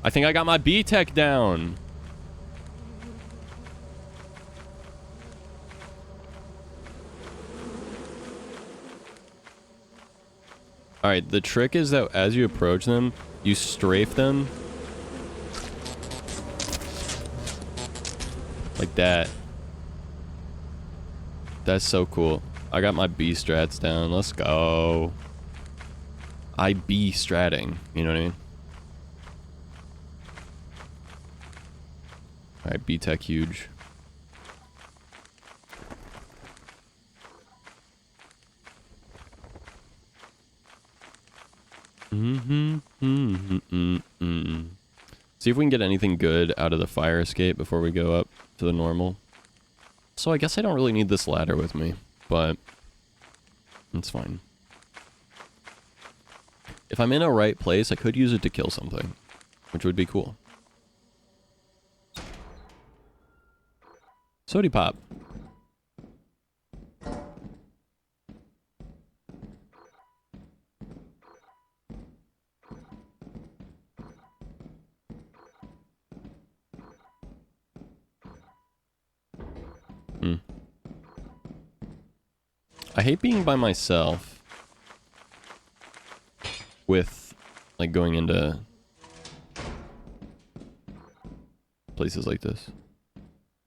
I think I got my B-Tech down. Alright, the trick is that as you approach them, you strafe them. Like that. That's so cool. I got my B strats down. Let's go. I B stratting. You know what I mean? Alright, B-Tech huge. See if we can get anything good out of the fire escape before we go up to the normal. So I guess I don't really need this ladder with me, but it's fine. If I'm in a right place, I could use it to kill something, which would be cool. Sody pop. I hate being by myself with, like, going into places like this.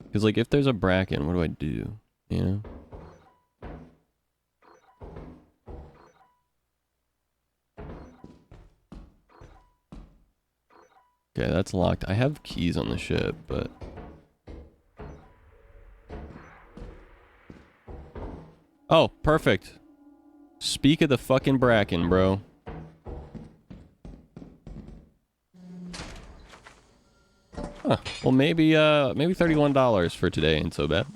Because, like, if there's a bracken, what do I do? You know? Okay, that's locked. I have keys on the ship, but... Oh, perfect. Speak of the fucking bracken, bro. Huh. Well, maybe $31 for today ain't so bad.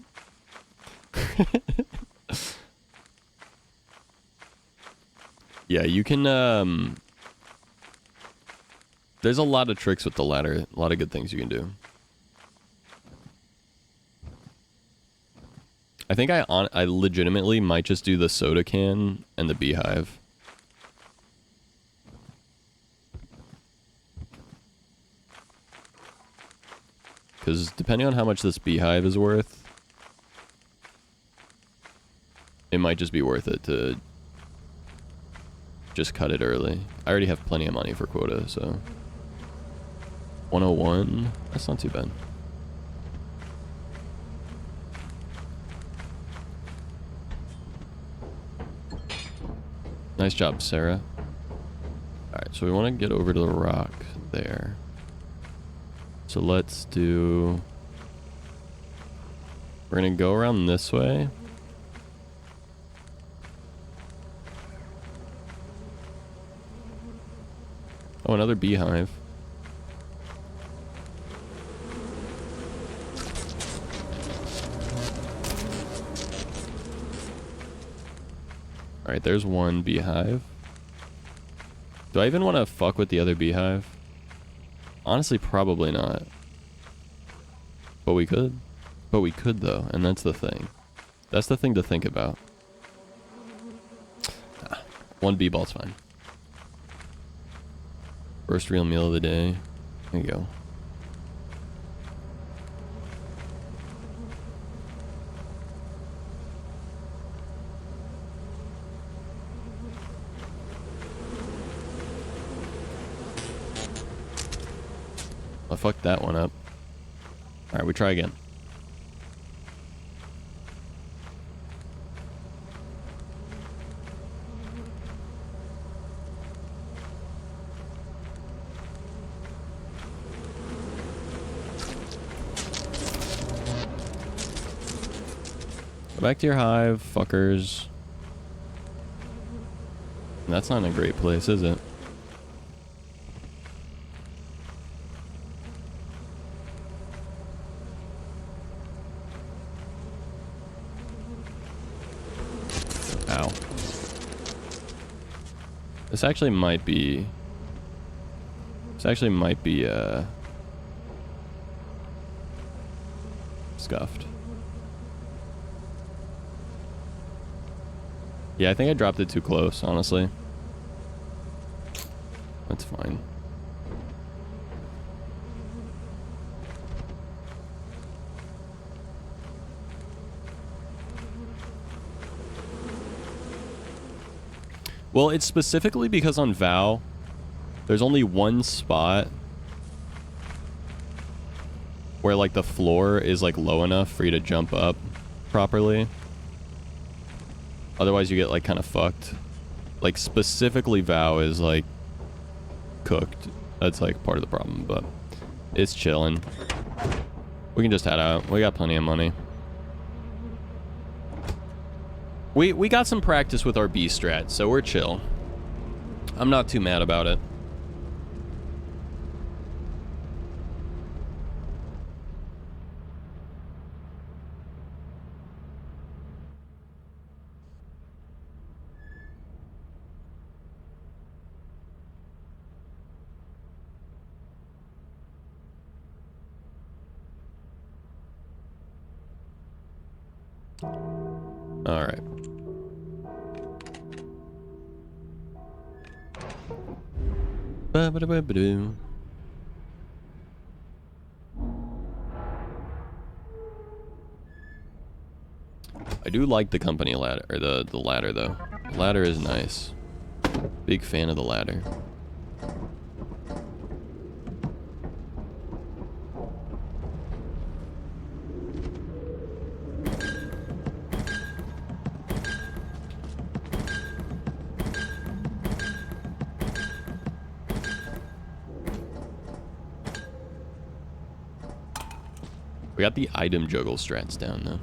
Yeah, you can, There's a lot of tricks with the ladder. A lot of good things you can do. I think I legitimately might just do the soda can and the beehive. Because depending on how much this beehive is worth, it might just be worth it to just cut it early. I already have plenty of money for quota, so 101, that's not too bad. Nice job, Sarah. Alright, so we want to get over to the rock there. So let's do... We're going to go around this way. Oh, another beehive. Alright, there's one beehive. Do I even want to fuck with the other beehive? Honestly, probably not. But we could. But we could, though, and that's the thing. That's the thing to think about. Ah, one bee ball's fine. First real meal of the day. There you go. I fucked that one up. Alright, we try again. Go back to your hive, fuckers. That's not in a great place, is it? Ow. This actually might be... scuffed. Yeah, I think I dropped it too close, honestly. That's fine. Well, it's specifically because on Vow, there's only one spot where, like, the floor is, like, low enough for you to jump up properly. Otherwise, you get, like, kind of fucked. Like, specifically Vow is, like, cooked. That's, like, part of the problem, but it's chilling. We can just head out. We got plenty of money. We got some practice with our B strat, so we're chill. I'm not too mad about it. All right. Ba-ba-da-ba-ba-doo. I do like the company ladder, or the ladder though. The ladder is nice. Big fan of the ladder. We got the item juggle strats down though.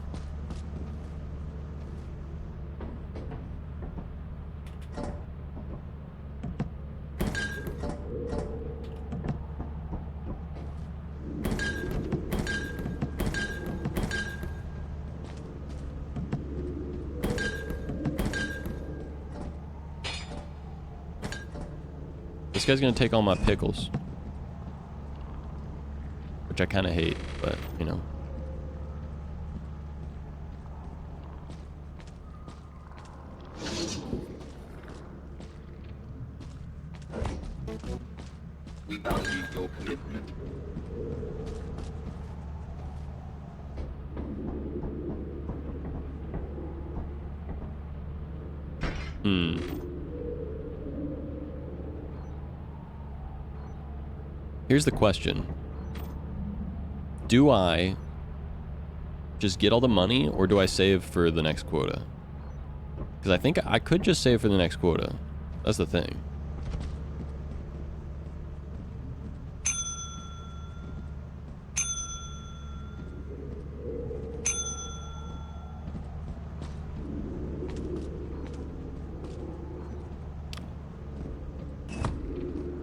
This guy's gonna take all my pickles. which I kind of hate, but you know. We value your commitment. Here's the question. Do I just get all the money, or do I save for the next quota? Because I think I could just save for the next quota. That's the thing.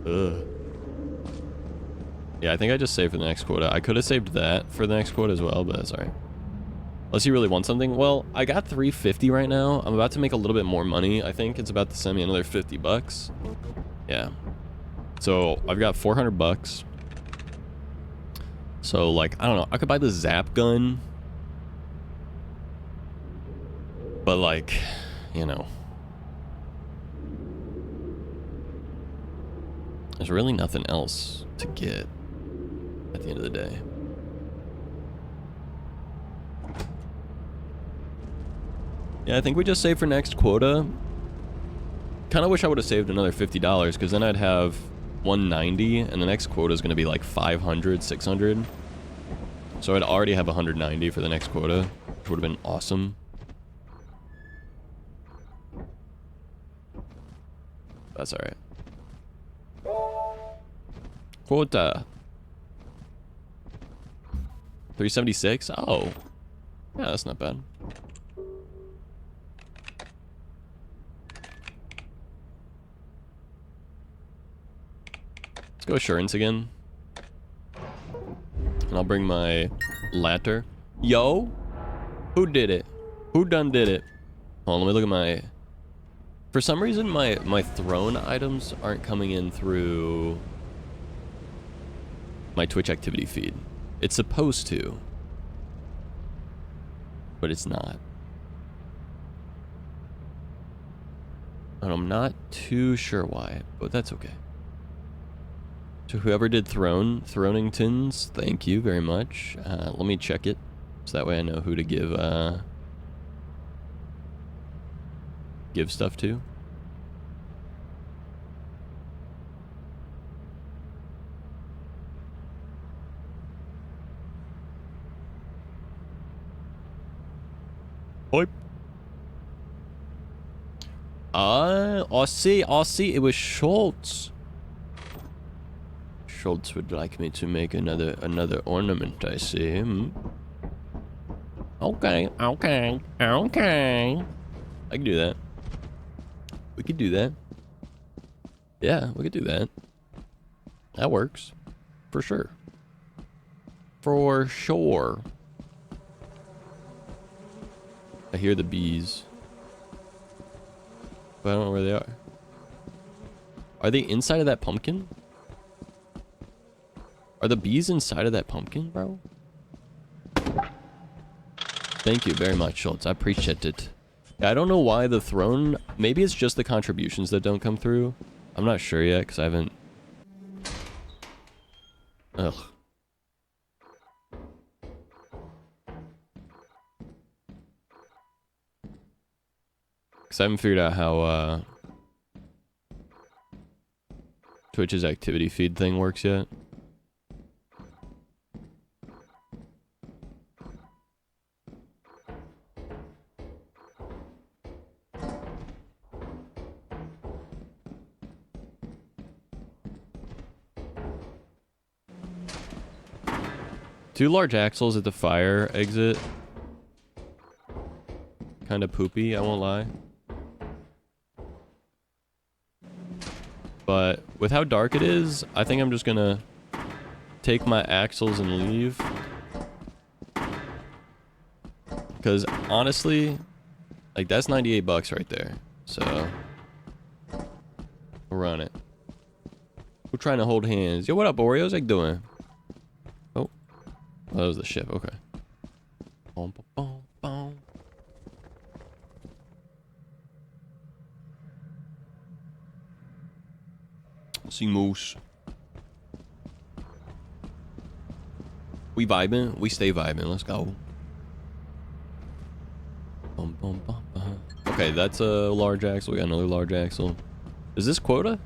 Ugh. Yeah, I think I just saved for the next quota. I could have saved that for the next quota as well, but that's alright. Unless you really want something. Well, I got 350 right now. I'm about to make a little bit more money. I think it's about to send me another 50 bucks. Yeah. So I've got 400 bucks. So like, I don't know. I could buy the zap gun. But like, you know. There's really nothing else to get at the end of the day. Yeah, I think we just save for next quota. Kind of wish I would have saved another $50 because then I'd have 190 and the next quota is going to be like 500, 600. So I'd already have 190 for the next quota, which would have been awesome. That's alright. Quota. 376? Oh. Yeah, that's not bad. Let's go assurance again. And I'll bring my ladder. Yo! Who did it? Who done did it? Hold on, let me look at my... For some reason, my throne items aren't coming in through my Twitch activity feed. It's supposed to. But it's not. And I'm not too sure why, but that's okay. To whoever did Throningtons, thank you very much. Let me check it, so that way I know who to give stuff to. Oi. I see. It was Schultz. Schultz would like me to make another ornament, I see. Okay. I can do that. We could do that. Yeah, we could do that. That works. For sure. For sure. I hear the bees. But I don't know where they are. Are they inside of that pumpkin? Are the bees inside of that pumpkin, bro? Thank you very much, Schultz. I appreciate it. Yeah, I don't know why the throne... Maybe it's just the contributions that don't come through. I'm not sure yet, because I haven't... Ugh. Because I haven't figured out how, Twitch's activity feed thing works yet. Two large axles at the fire exit. Kind of poopy, I won't lie. But with how dark it is, I think I'm just gonna take my axles and leave. Because honestly, like that's 98 bucks right there. So we'll run it. We're trying to hold hands. Yo, what up, Oreos? How you doing? Oh, Oh, that was the ship. Okay. Boom, boom, boom, boom. See moose. We vibing. We stay vibing. Let's go. Boom, boom, boom, boom. Okay, that's a large axle. We got another large axle. Is this quota?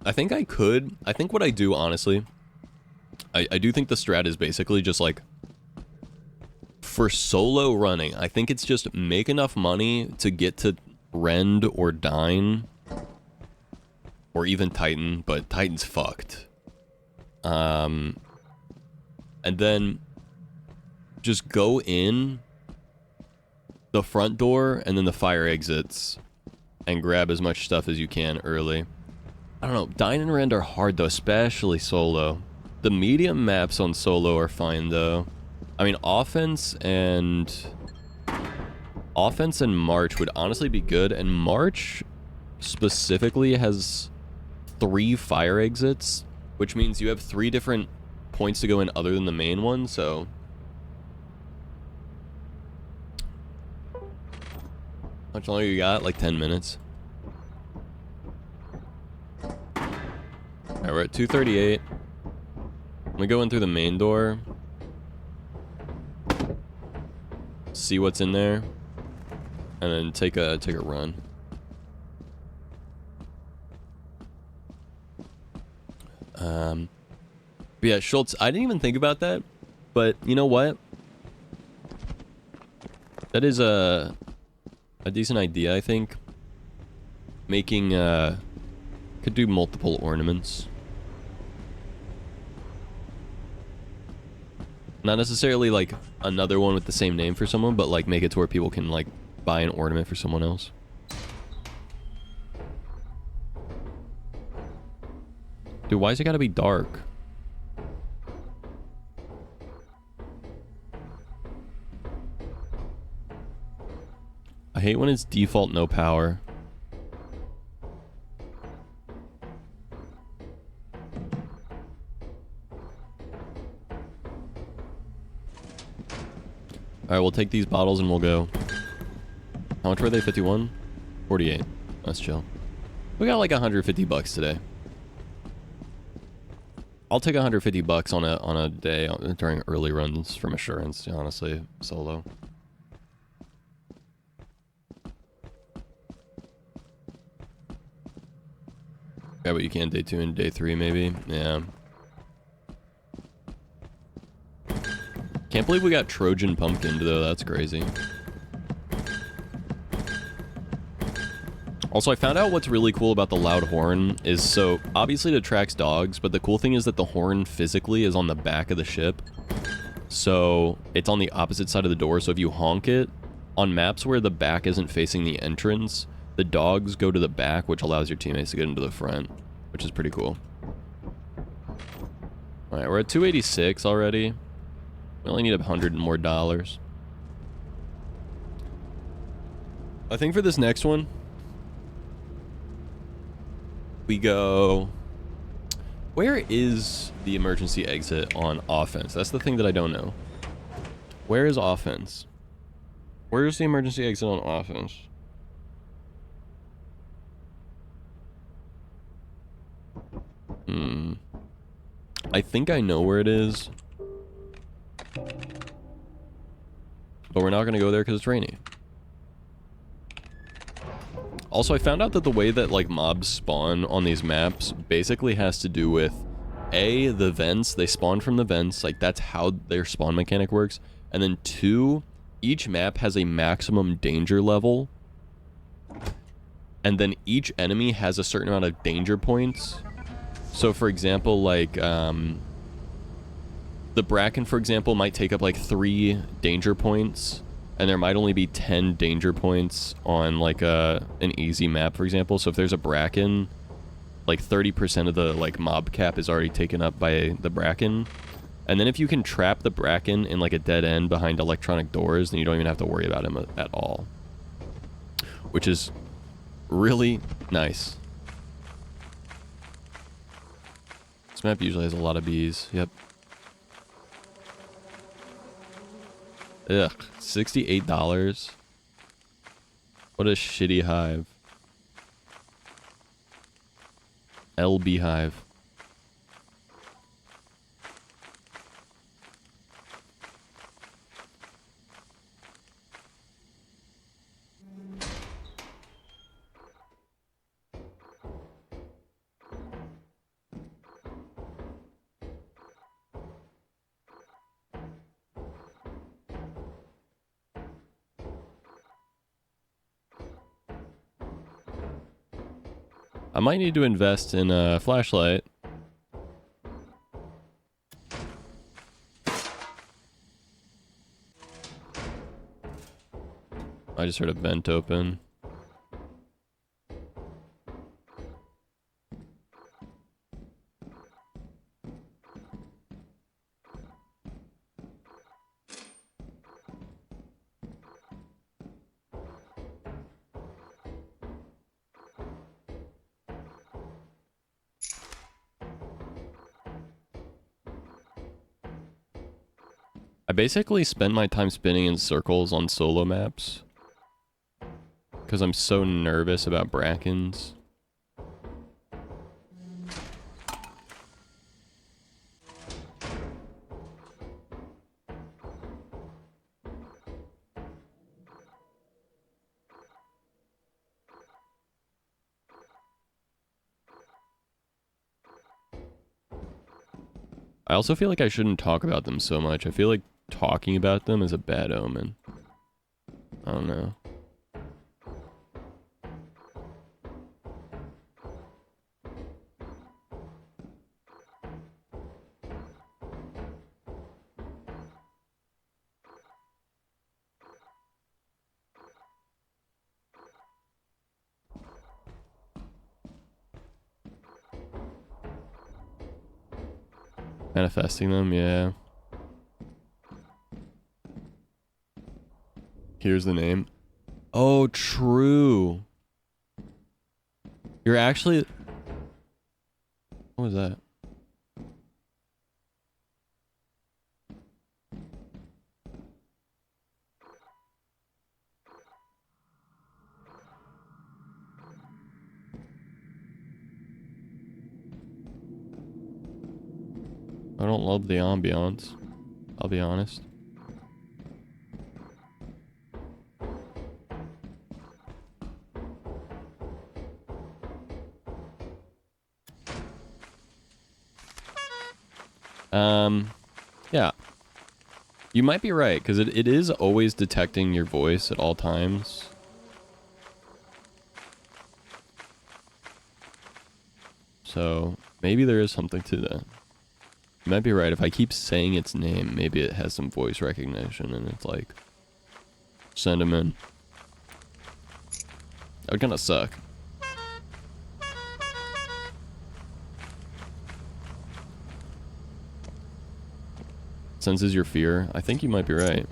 I think I could. I think what I do, honestly, I do think the strat is basically just like, for solo running, I think it's just make enough money to get to Rend or Dine, or even Titan, but Titan's fucked. And then just go in the front door and then the fire exits and grab as much stuff as you can early. I don't know, Dine and Rend are hard though, especially solo. The medium maps on solo are fine though. I mean, offense and March would honestly be good, and March specifically has 3 fire exits, which means you have 3 different points to go in other than the main one, so how much longer you got? Like 10 minutes. Alright, we're at 2:38. I'm gonna go in through the main door. See what's in there. And then take a run. But yeah, Schultz, I didn't even think about that, but you know what? That is a decent idea, I think. Making could do multiple ornaments. Not necessarily like another one with the same name for someone, but like make it to where people can like buy an ornament for someone else. Dude, why is it gotta be dark? I hate when it's default no power. Alright, we'll take these bottles and we'll go. How much were they? 51? 48. That's chill. We got like 150 bucks today. I'll take 150 bucks on a day during early runs from assurance, honestly, solo. Yeah, but you can day 2 and day 3 maybe. Yeah. Can't believe we got Trojan Pumpkin though, that's crazy. Also, I found out what's really cool about the loud horn is, so obviously it attracts dogs, but the cool thing is that the horn physically is on the back of the ship. So it's on the opposite side of the door, so if you honk it, on maps where the back isn't facing the entrance, the dogs go to the back, which allows your teammates to get into the front, which is pretty cool. Alright, we're at 286 already. We only need $100 more. I think for this next one, we go... Where is the emergency exit on offense? That's the thing that I don't know. Where is offense? Where is the emergency exit on offense? I think I know where it is. But we're not going to go there because it's rainy. Also, I found out that the way that, like, mobs spawn on these maps basically has to do with, A, the vents. They spawn from the vents. Like, that's how their spawn mechanic works. And then 2, each map has a maximum danger level. And then each enemy has a certain amount of danger points. So, for example, like, the Bracken, for example, might take up, like, 3 danger points. And there might only be 10 danger points on, like, an easy map, for example. So if there's a Bracken, like, 30% of the, like, mob cap is already taken up by the Bracken. And then if you can trap the Bracken in, like, a dead end behind electronic doors, then you don't even have to worry about him at all. Which is really nice. This map usually has a lot of bees. Yep. Ugh. $68. What a shitty hive. LB hive. I might need to invest in a flashlight. I just heard a vent open. I basically spend my time spinning in circles on solo maps because I'm so nervous about brackens. I also feel like I shouldn't talk about them so much. I feel like talking about them is a bad omen. I don't know. Manifesting them, yeah. Here's the name. Oh, true. You're actually... What was that? I don't love the ambiance. I'll be honest. Yeah. You might be right, because it is always detecting your voice at all times. So, maybe there is something to that. You might be right. If I keep saying its name, maybe it has some voice recognition, and it's like... Send him in. That would kind of suck. Senses your fear. I think you might be right.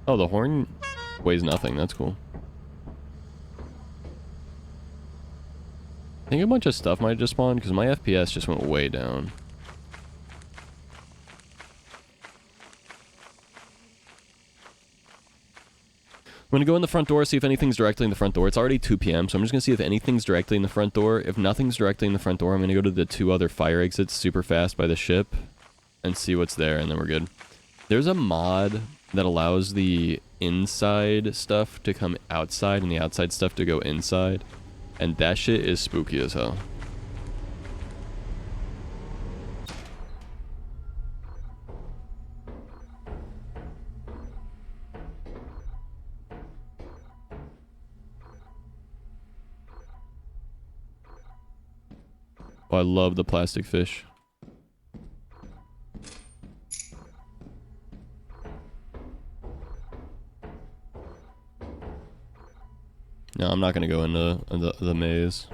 Oh, the horn weighs nothing. That's cool. I think a bunch of stuff might just spawn because my FPS just went way down. I'm gonna go in the front door, see if anything's directly in the front door. It's already 2 p.m., so I'm just gonna see if anything's directly in the front door. If nothing's directly in the front door, I'm gonna go to the 2 other fire exits super fast by the ship and see what's there, and then we're good. There's a mod that allows the inside stuff to come outside and the outside stuff to go inside, and that shit is spooky as hell. Oh, I love the plastic fish. No, I'm not gonna go into the maze.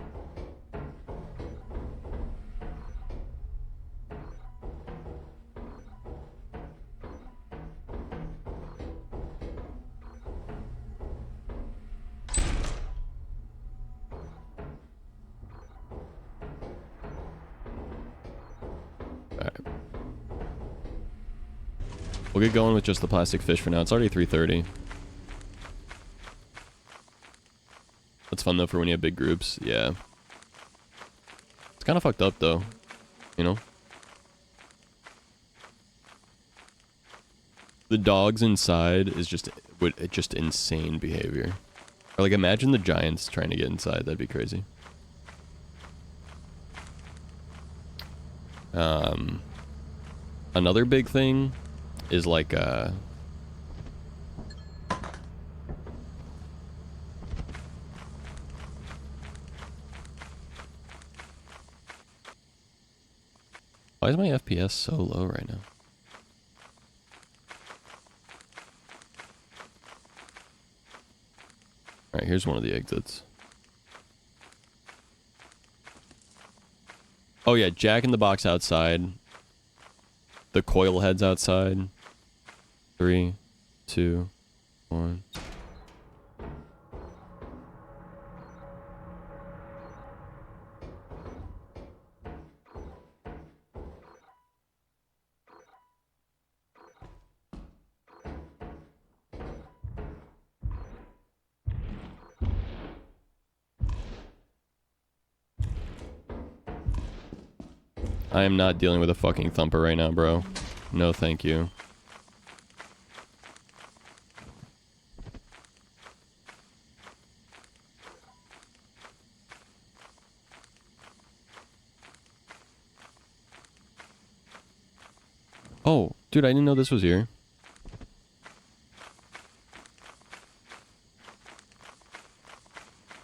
We'll get going with just the plastic fish for now. It's already 3:30. That's fun though for when you have big groups. Yeah. It's kind of fucked up though, you know? The dogs inside is just insane behavior. Or like imagine the giants trying to get inside. That'd be crazy. Another big thing is like why is my FPS so low right now? Alright, here's one of the exits. Oh yeah, Jack in the Box outside. The coil heads outside. 3, 2, 1. I am not dealing with a fucking thumper right now, bro. No, thank you. Oh, dude, I didn't know this was here.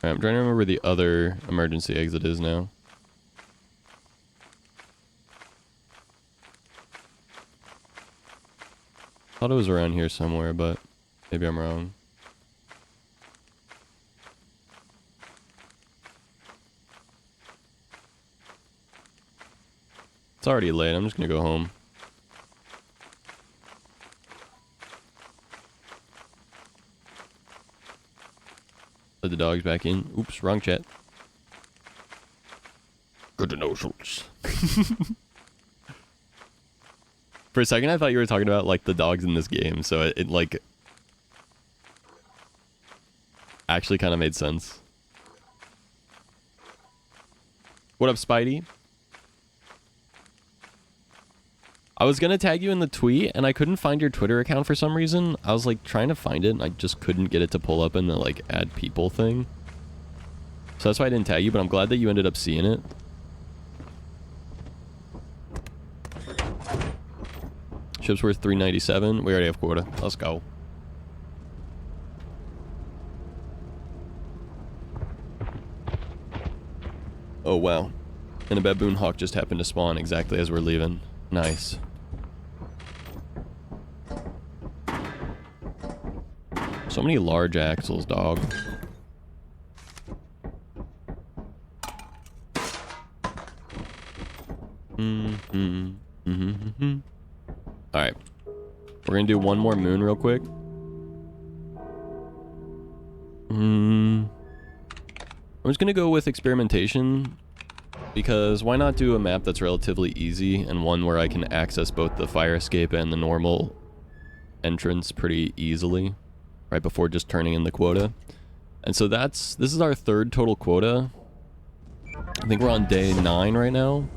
Alright, I'm trying to remember where the other emergency exit is now. Thought it was around here somewhere, but maybe I'm wrong. It's already late. I'm just gonna go home. Let the dogs back in. Oops, wrong chat. Good to know, Schultz. For a second, I thought you were talking about, like, the dogs in this game, so it like, actually kind of made sense. What up, Spidey? I was gonna tag you in the tweet, and I couldn't find your Twitter account for some reason. I was, like, trying to find it, and I just couldn't get it to pull up in the, like, add people thing. So that's why I didn't tag you, but I'm glad that you ended up seeing it. Ship's worth 397. We already have quota. Let's go. Oh, wow. And a baboon hawk just happened to spawn exactly as we're leaving. Nice. So many large axles, dog. Alright. We're gonna do one more moon real quick. I'm just gonna go with experimentation, because why not do a map that's relatively easy and one where I can access both the fire escape and the normal entrance pretty easily right before just turning in the quota. And so this is our third total quota. I think we're on day 9 right now.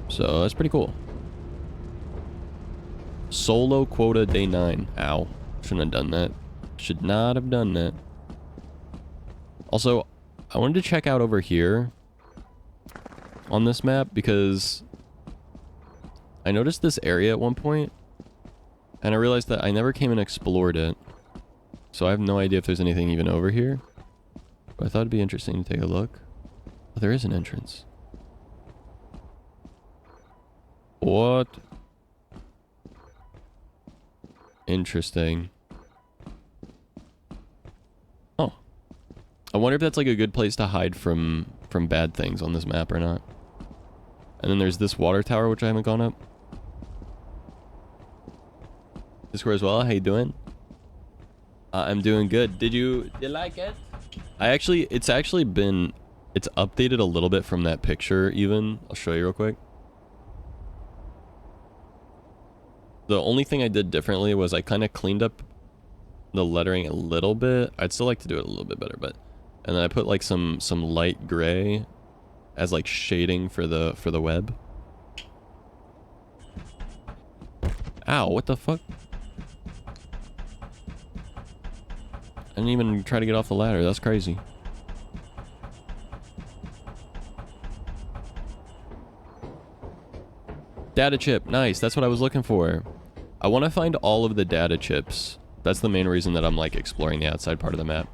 So that's pretty cool. Solo quota day 9. Ow. Shouldn't have done that. Should not have done that. Also, I wanted to check out over here on this map because I noticed this area at one point and I realized that I never came and explored it. So I have no idea if there's anything even over here. But I thought it'd be interesting to take a look. Oh, there is an entrance. What? Interesting. Oh. I wonder if that's like a good place to hide from bad things on this map or not. And then there's this water tower which I haven't gone up. Discord as well, how you doing? I'm doing good. Did you like it? It's updated a little bit from that picture even. I'll show you real quick. The only thing I did differently was I kind of cleaned up the lettering a little bit. I'd still like to do it a little bit better, but and then I put like some light gray as like shading for the web. Ow, what the fuck? I didn't even try to get off the ladder. That's crazy. Data chip. Nice. That's what I was looking for. I want to find all of the data chips. That's the main reason that I'm like exploring the outside part of the map.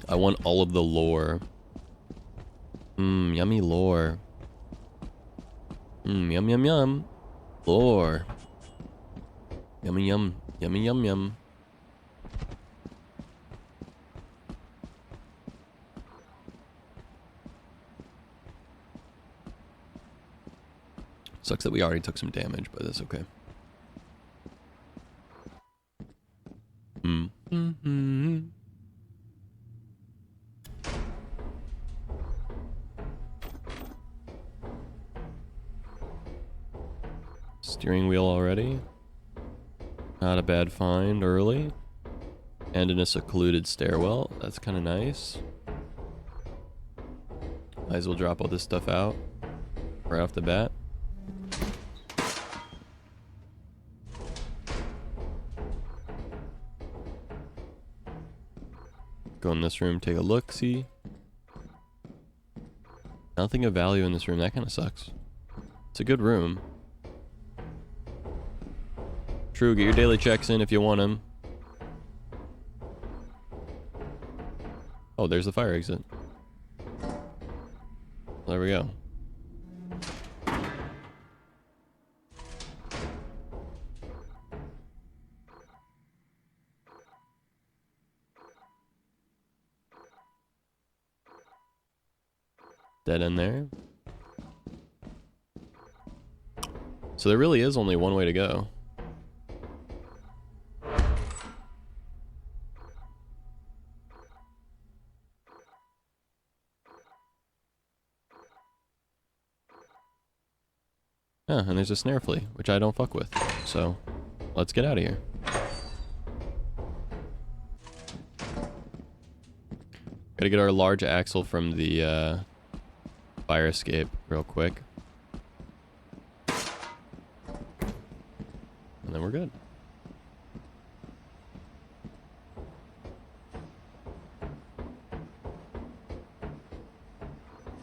I want all of the lore. Yummy lore. Yum yum yum. Lore. Yummy yum. Yummy yum yum. Sucks that we already took some damage, but that's okay. Steering wheel already. Not a bad find early. And in a secluded stairwell. That's kind of nice. Might as well drop all this stuff out right off the bat. Go in this room, take a look, see. Nothing of value in this room. That kind of sucks. It's a good room. True, get your daily checks in if you want them. Oh, there's the fire exit. There we go. Dead end there. So there really is only one way to go. Yeah, and there's a snare flea, which I don't fuck with. So, let's get out of here. Gotta get our large axle from the fire escape real quick. And then we're good.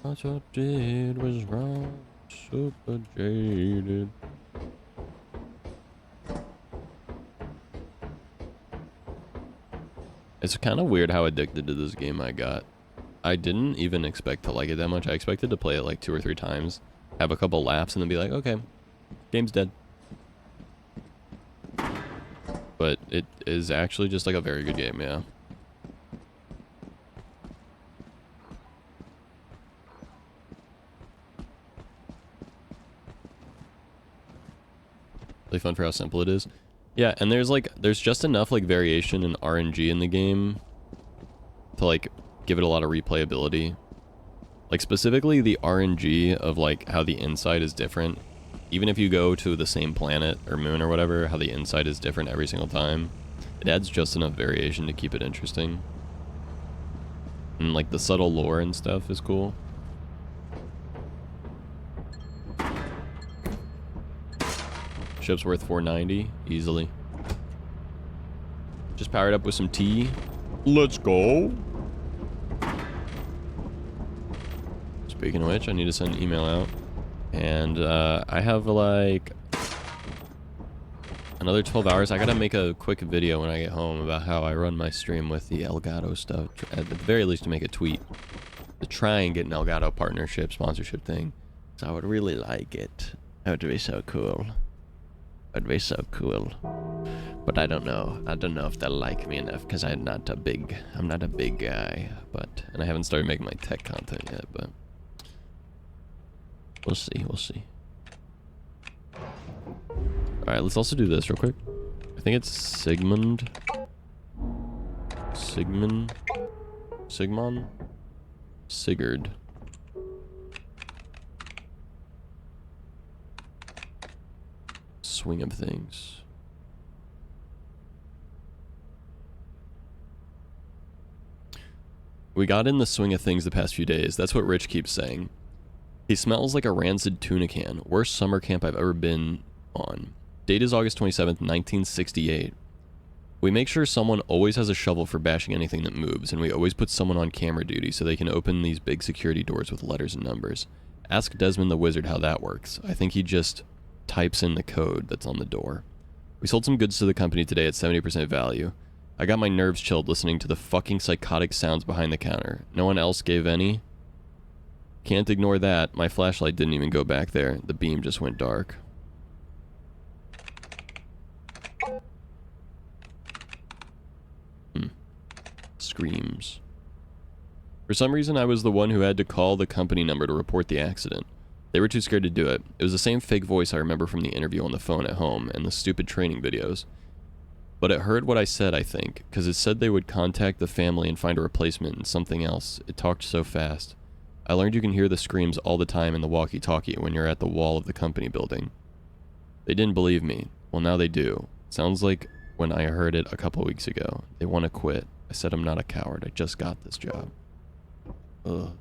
What I did was wrong. Super jaded. It's kind of weird how addicted to this game I got. I didn't even expect to like it that much. I expected to play it like 2 or 3 times, have a couple laps, and then be like, okay, game's dead. But it is actually just like a very good game, yeah. Really fun for how simple it is. Yeah, and there's just enough like variation and RNG in the game to like give it a lot of replayability. Like specifically the RNG of like how the inside is different. Even if you go to the same planet or moon or whatever, how the inside is different every single time. It adds just enough variation to keep it interesting. And like the subtle lore and stuff is cool. Ship's worth 490 easily. Just powered up with some tea. Let's go. Speaking of which, I need to send an email out. And I have like another 12 hours. I gotta make a quick video when I get home about how I run my stream with the Elgato stuff. At the very least to make a tweet. To try and get an Elgato partnership, sponsorship thing. So I would really like it. That would be so cool. That'd be so cool. But I don't know. I don't know if they'll like me enough because I'm not a big guy. But and I haven't started making my tech content yet, but we'll see, we'll see. Alright, let's also do this real quick. I think it's Sigmund. Sigurd. swing of things. We got in the swing of things the past few days. That's what Rich keeps saying. He smells like a rancid tuna can. Worst summer camp I've ever been on. Date is August 27th, 1968. We make sure someone always has a shovel for bashing anything that moves, and we always put someone on camera duty so they can open these big security doors with letters and numbers. Ask Desmond the Wizard how that works. I think he just types in the code that's on the door. We sold some goods to the company today at 70% value. I got my nerves chilled listening to the fucking psychotic sounds behind the counter. No one else gave any? Can't ignore that. My flashlight didn't even go back there. The beam just went dark. Screams. For some reason, I was the one who had to call the company number to report the accident. They were too scared to do it. It was the same fake voice I remember from the interview on the phone at home and the stupid training videos. But it heard what I said, I think, because it said they would contact the family and find a replacement and something else. It talked so fast. I learned you can hear the screams all the time in the walkie-talkie when you're at the wall of the company building. They didn't believe me. Well, now they do. Sounds like when I heard it a couple weeks ago. They want to quit. I said I'm not a coward. I just got this job. Ugh.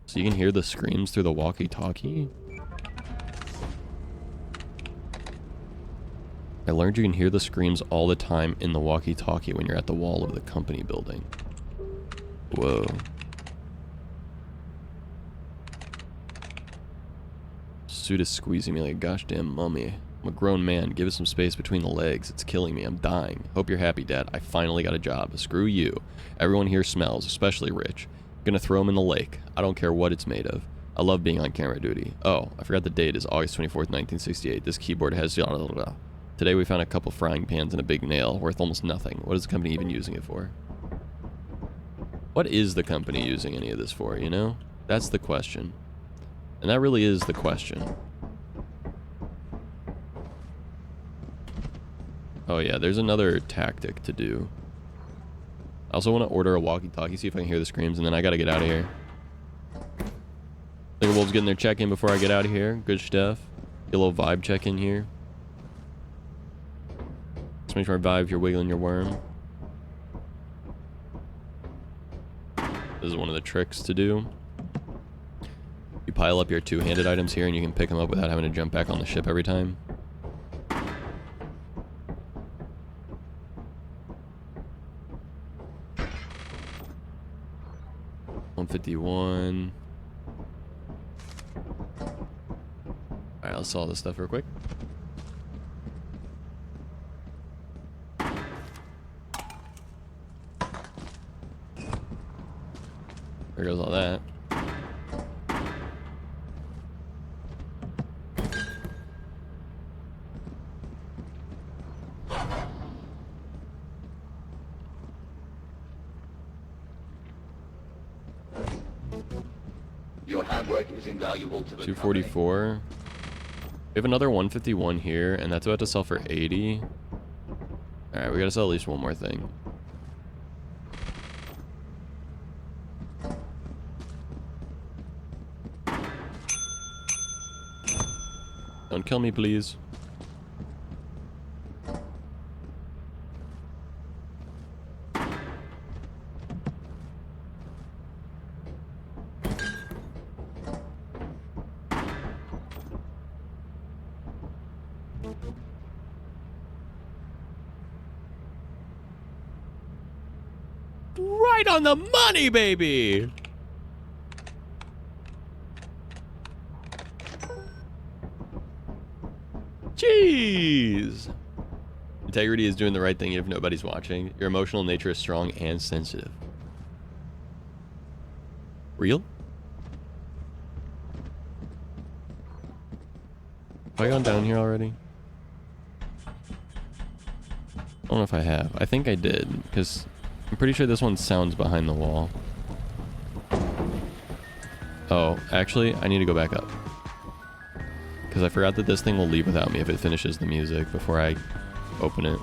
So you can hear the screams through the walkie-talkie? I learned you can hear the screams all the time in the walkie-talkie when you're at the wall of the company building. Whoa. Suit is squeezing me like a gosh damn mummy. I'm a grown man. Give it some space between the legs. It's killing me. I'm dying. Hope you're happy, Dad. I finally got a job. Screw you. Everyone here smells, especially Rich. Gonna throw him in the lake. I don't care what it's made of. I love being on camera duty. Oh, I forgot the date is August 24th, 1968. This keyboard has... Today we found a couple frying pans and a big nail, worth almost nothing. What is the company even using it for? What is the company using any of this for, you know? That's the question. And that really is the question. Oh yeah, there's another tactic to do. I also want to order a walkie-talkie, see if I can hear the screams, and then I gotta get out of here. Think Wolves getting their check-in before I get out of here. Good stuff. Get a little vibe check-in here. Just make sure I vibe if you're wiggling your worm. This is one of the tricks to do. You pile up your two-handed items here and you can pick them up without having to jump back on the ship every time. $151. Alright, let's solve this stuff real quick. There goes all that. Your handwork is invaluable to the 244. We have another 151 here, and that's about to sell for 80. Alright, we gotta sell at least one more thing. Don't kill me, please. Right on the money, baby! Jeez! Integrity is doing the right thing if nobody's watching. Your emotional nature is strong and sensitive. Real? Have I gone down here already? I don't know if I have. I think I did, because I'm pretty sure this one sounds behind the wall. Oh, actually, I need to go back up. Because I forgot that this thing will leave without me if it finishes the music before I open it.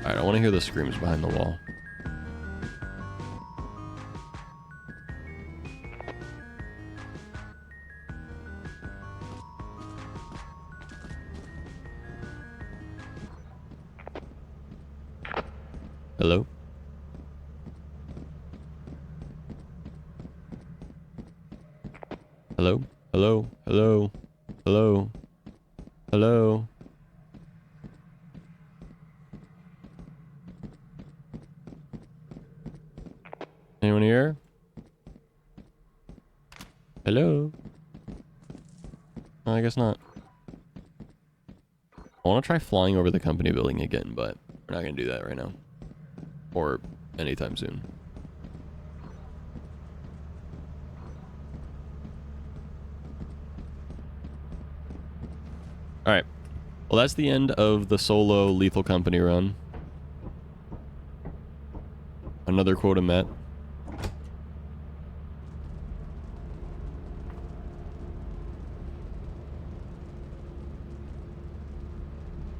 Alright, I want to hear the screams behind the wall. Hello? Hello? Hello? Hello? Hello? Hello? Anyone here? Hello? I guess not. I want to try flying over the company building again, but we're not going to do that right now. Or anytime soon. Alright. Well, that's the end of the solo Lethal Company run. Another quota met.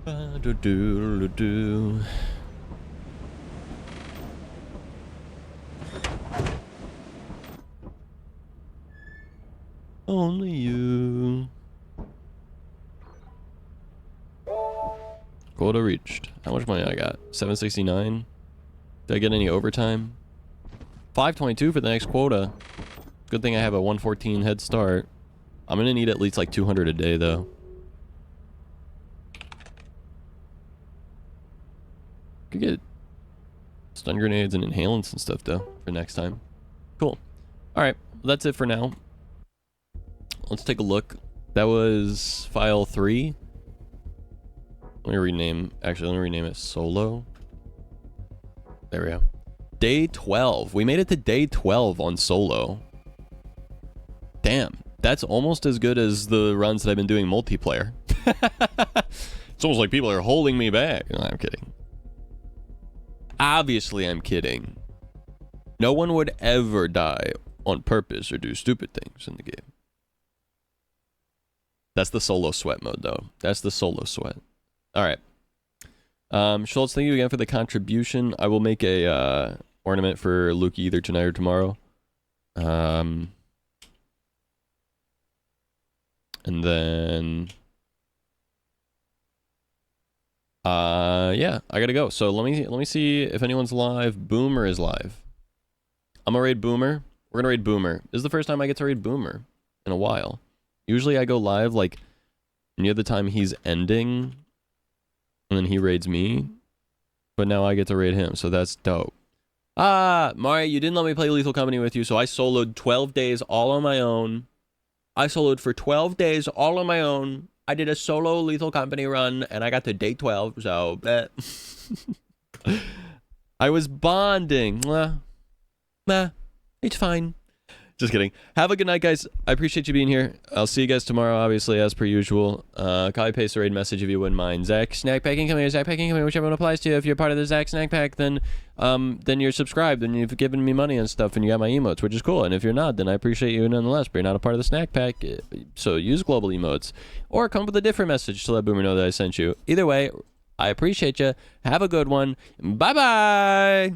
Ba-do-do-do-do. Only you. Quota reached. How much money I got? 769. Did I get any overtime? 522 for the next quota. Good thing I have a 114 head start. I'm gonna need at least like 200 a day though. Could get stun grenades and inhalants and stuff though for next time. Cool. Alright, well, that's it for now. Let's take a look. That was file 3. Let me rename it solo. There we go. Day 12. We made it to day 12 on solo. Damn. That's almost as good as the runs that I've been doing multiplayer. It's almost like people are holding me back. No, I'm kidding. Obviously, I'm kidding. No one would ever die on purpose or do stupid things in the game. That's the solo sweat mode, though. That's the solo sweat. All right. Schultz, thank you again for the contribution. I will make a ornament for Luke either tonight or tomorrow. And then yeah, I gotta go. So let me see if anyone's live. Boomer is live. I'm gonna raid Boomer. We're gonna raid Boomer. This is the first time I get to raid Boomer in a while. Usually I go live like near the time he's ending, and then he raids me. But now I get to raid him, so that's dope. Mario, you didn't let me play Lethal Company with you, so I soloed 12 days all on my own. I soloed for 12 days all on my own. I did a solo Lethal Company run, and I got to day 12, so... I was bonding. Nah, it's fine. Just kidding. Have a good night, guys. I appreciate you being here. I'll see you guys tomorrow, obviously, as per usual. Copy paste the raid message if you wouldn't mind. Zach Snack Packing, come here. Zach Packing, come here. Whichever one applies to you. If you're part of the Zach Snack Pack, then you're subscribed and you've given me money and stuff, and you got my emotes, which is cool. And if you're not, then I appreciate you nonetheless. But you're not a part of the Snack Pack, so use global emotes or come up with a different message to let Boomer know that I sent you. Either way, I appreciate you. Have a good one. Bye bye.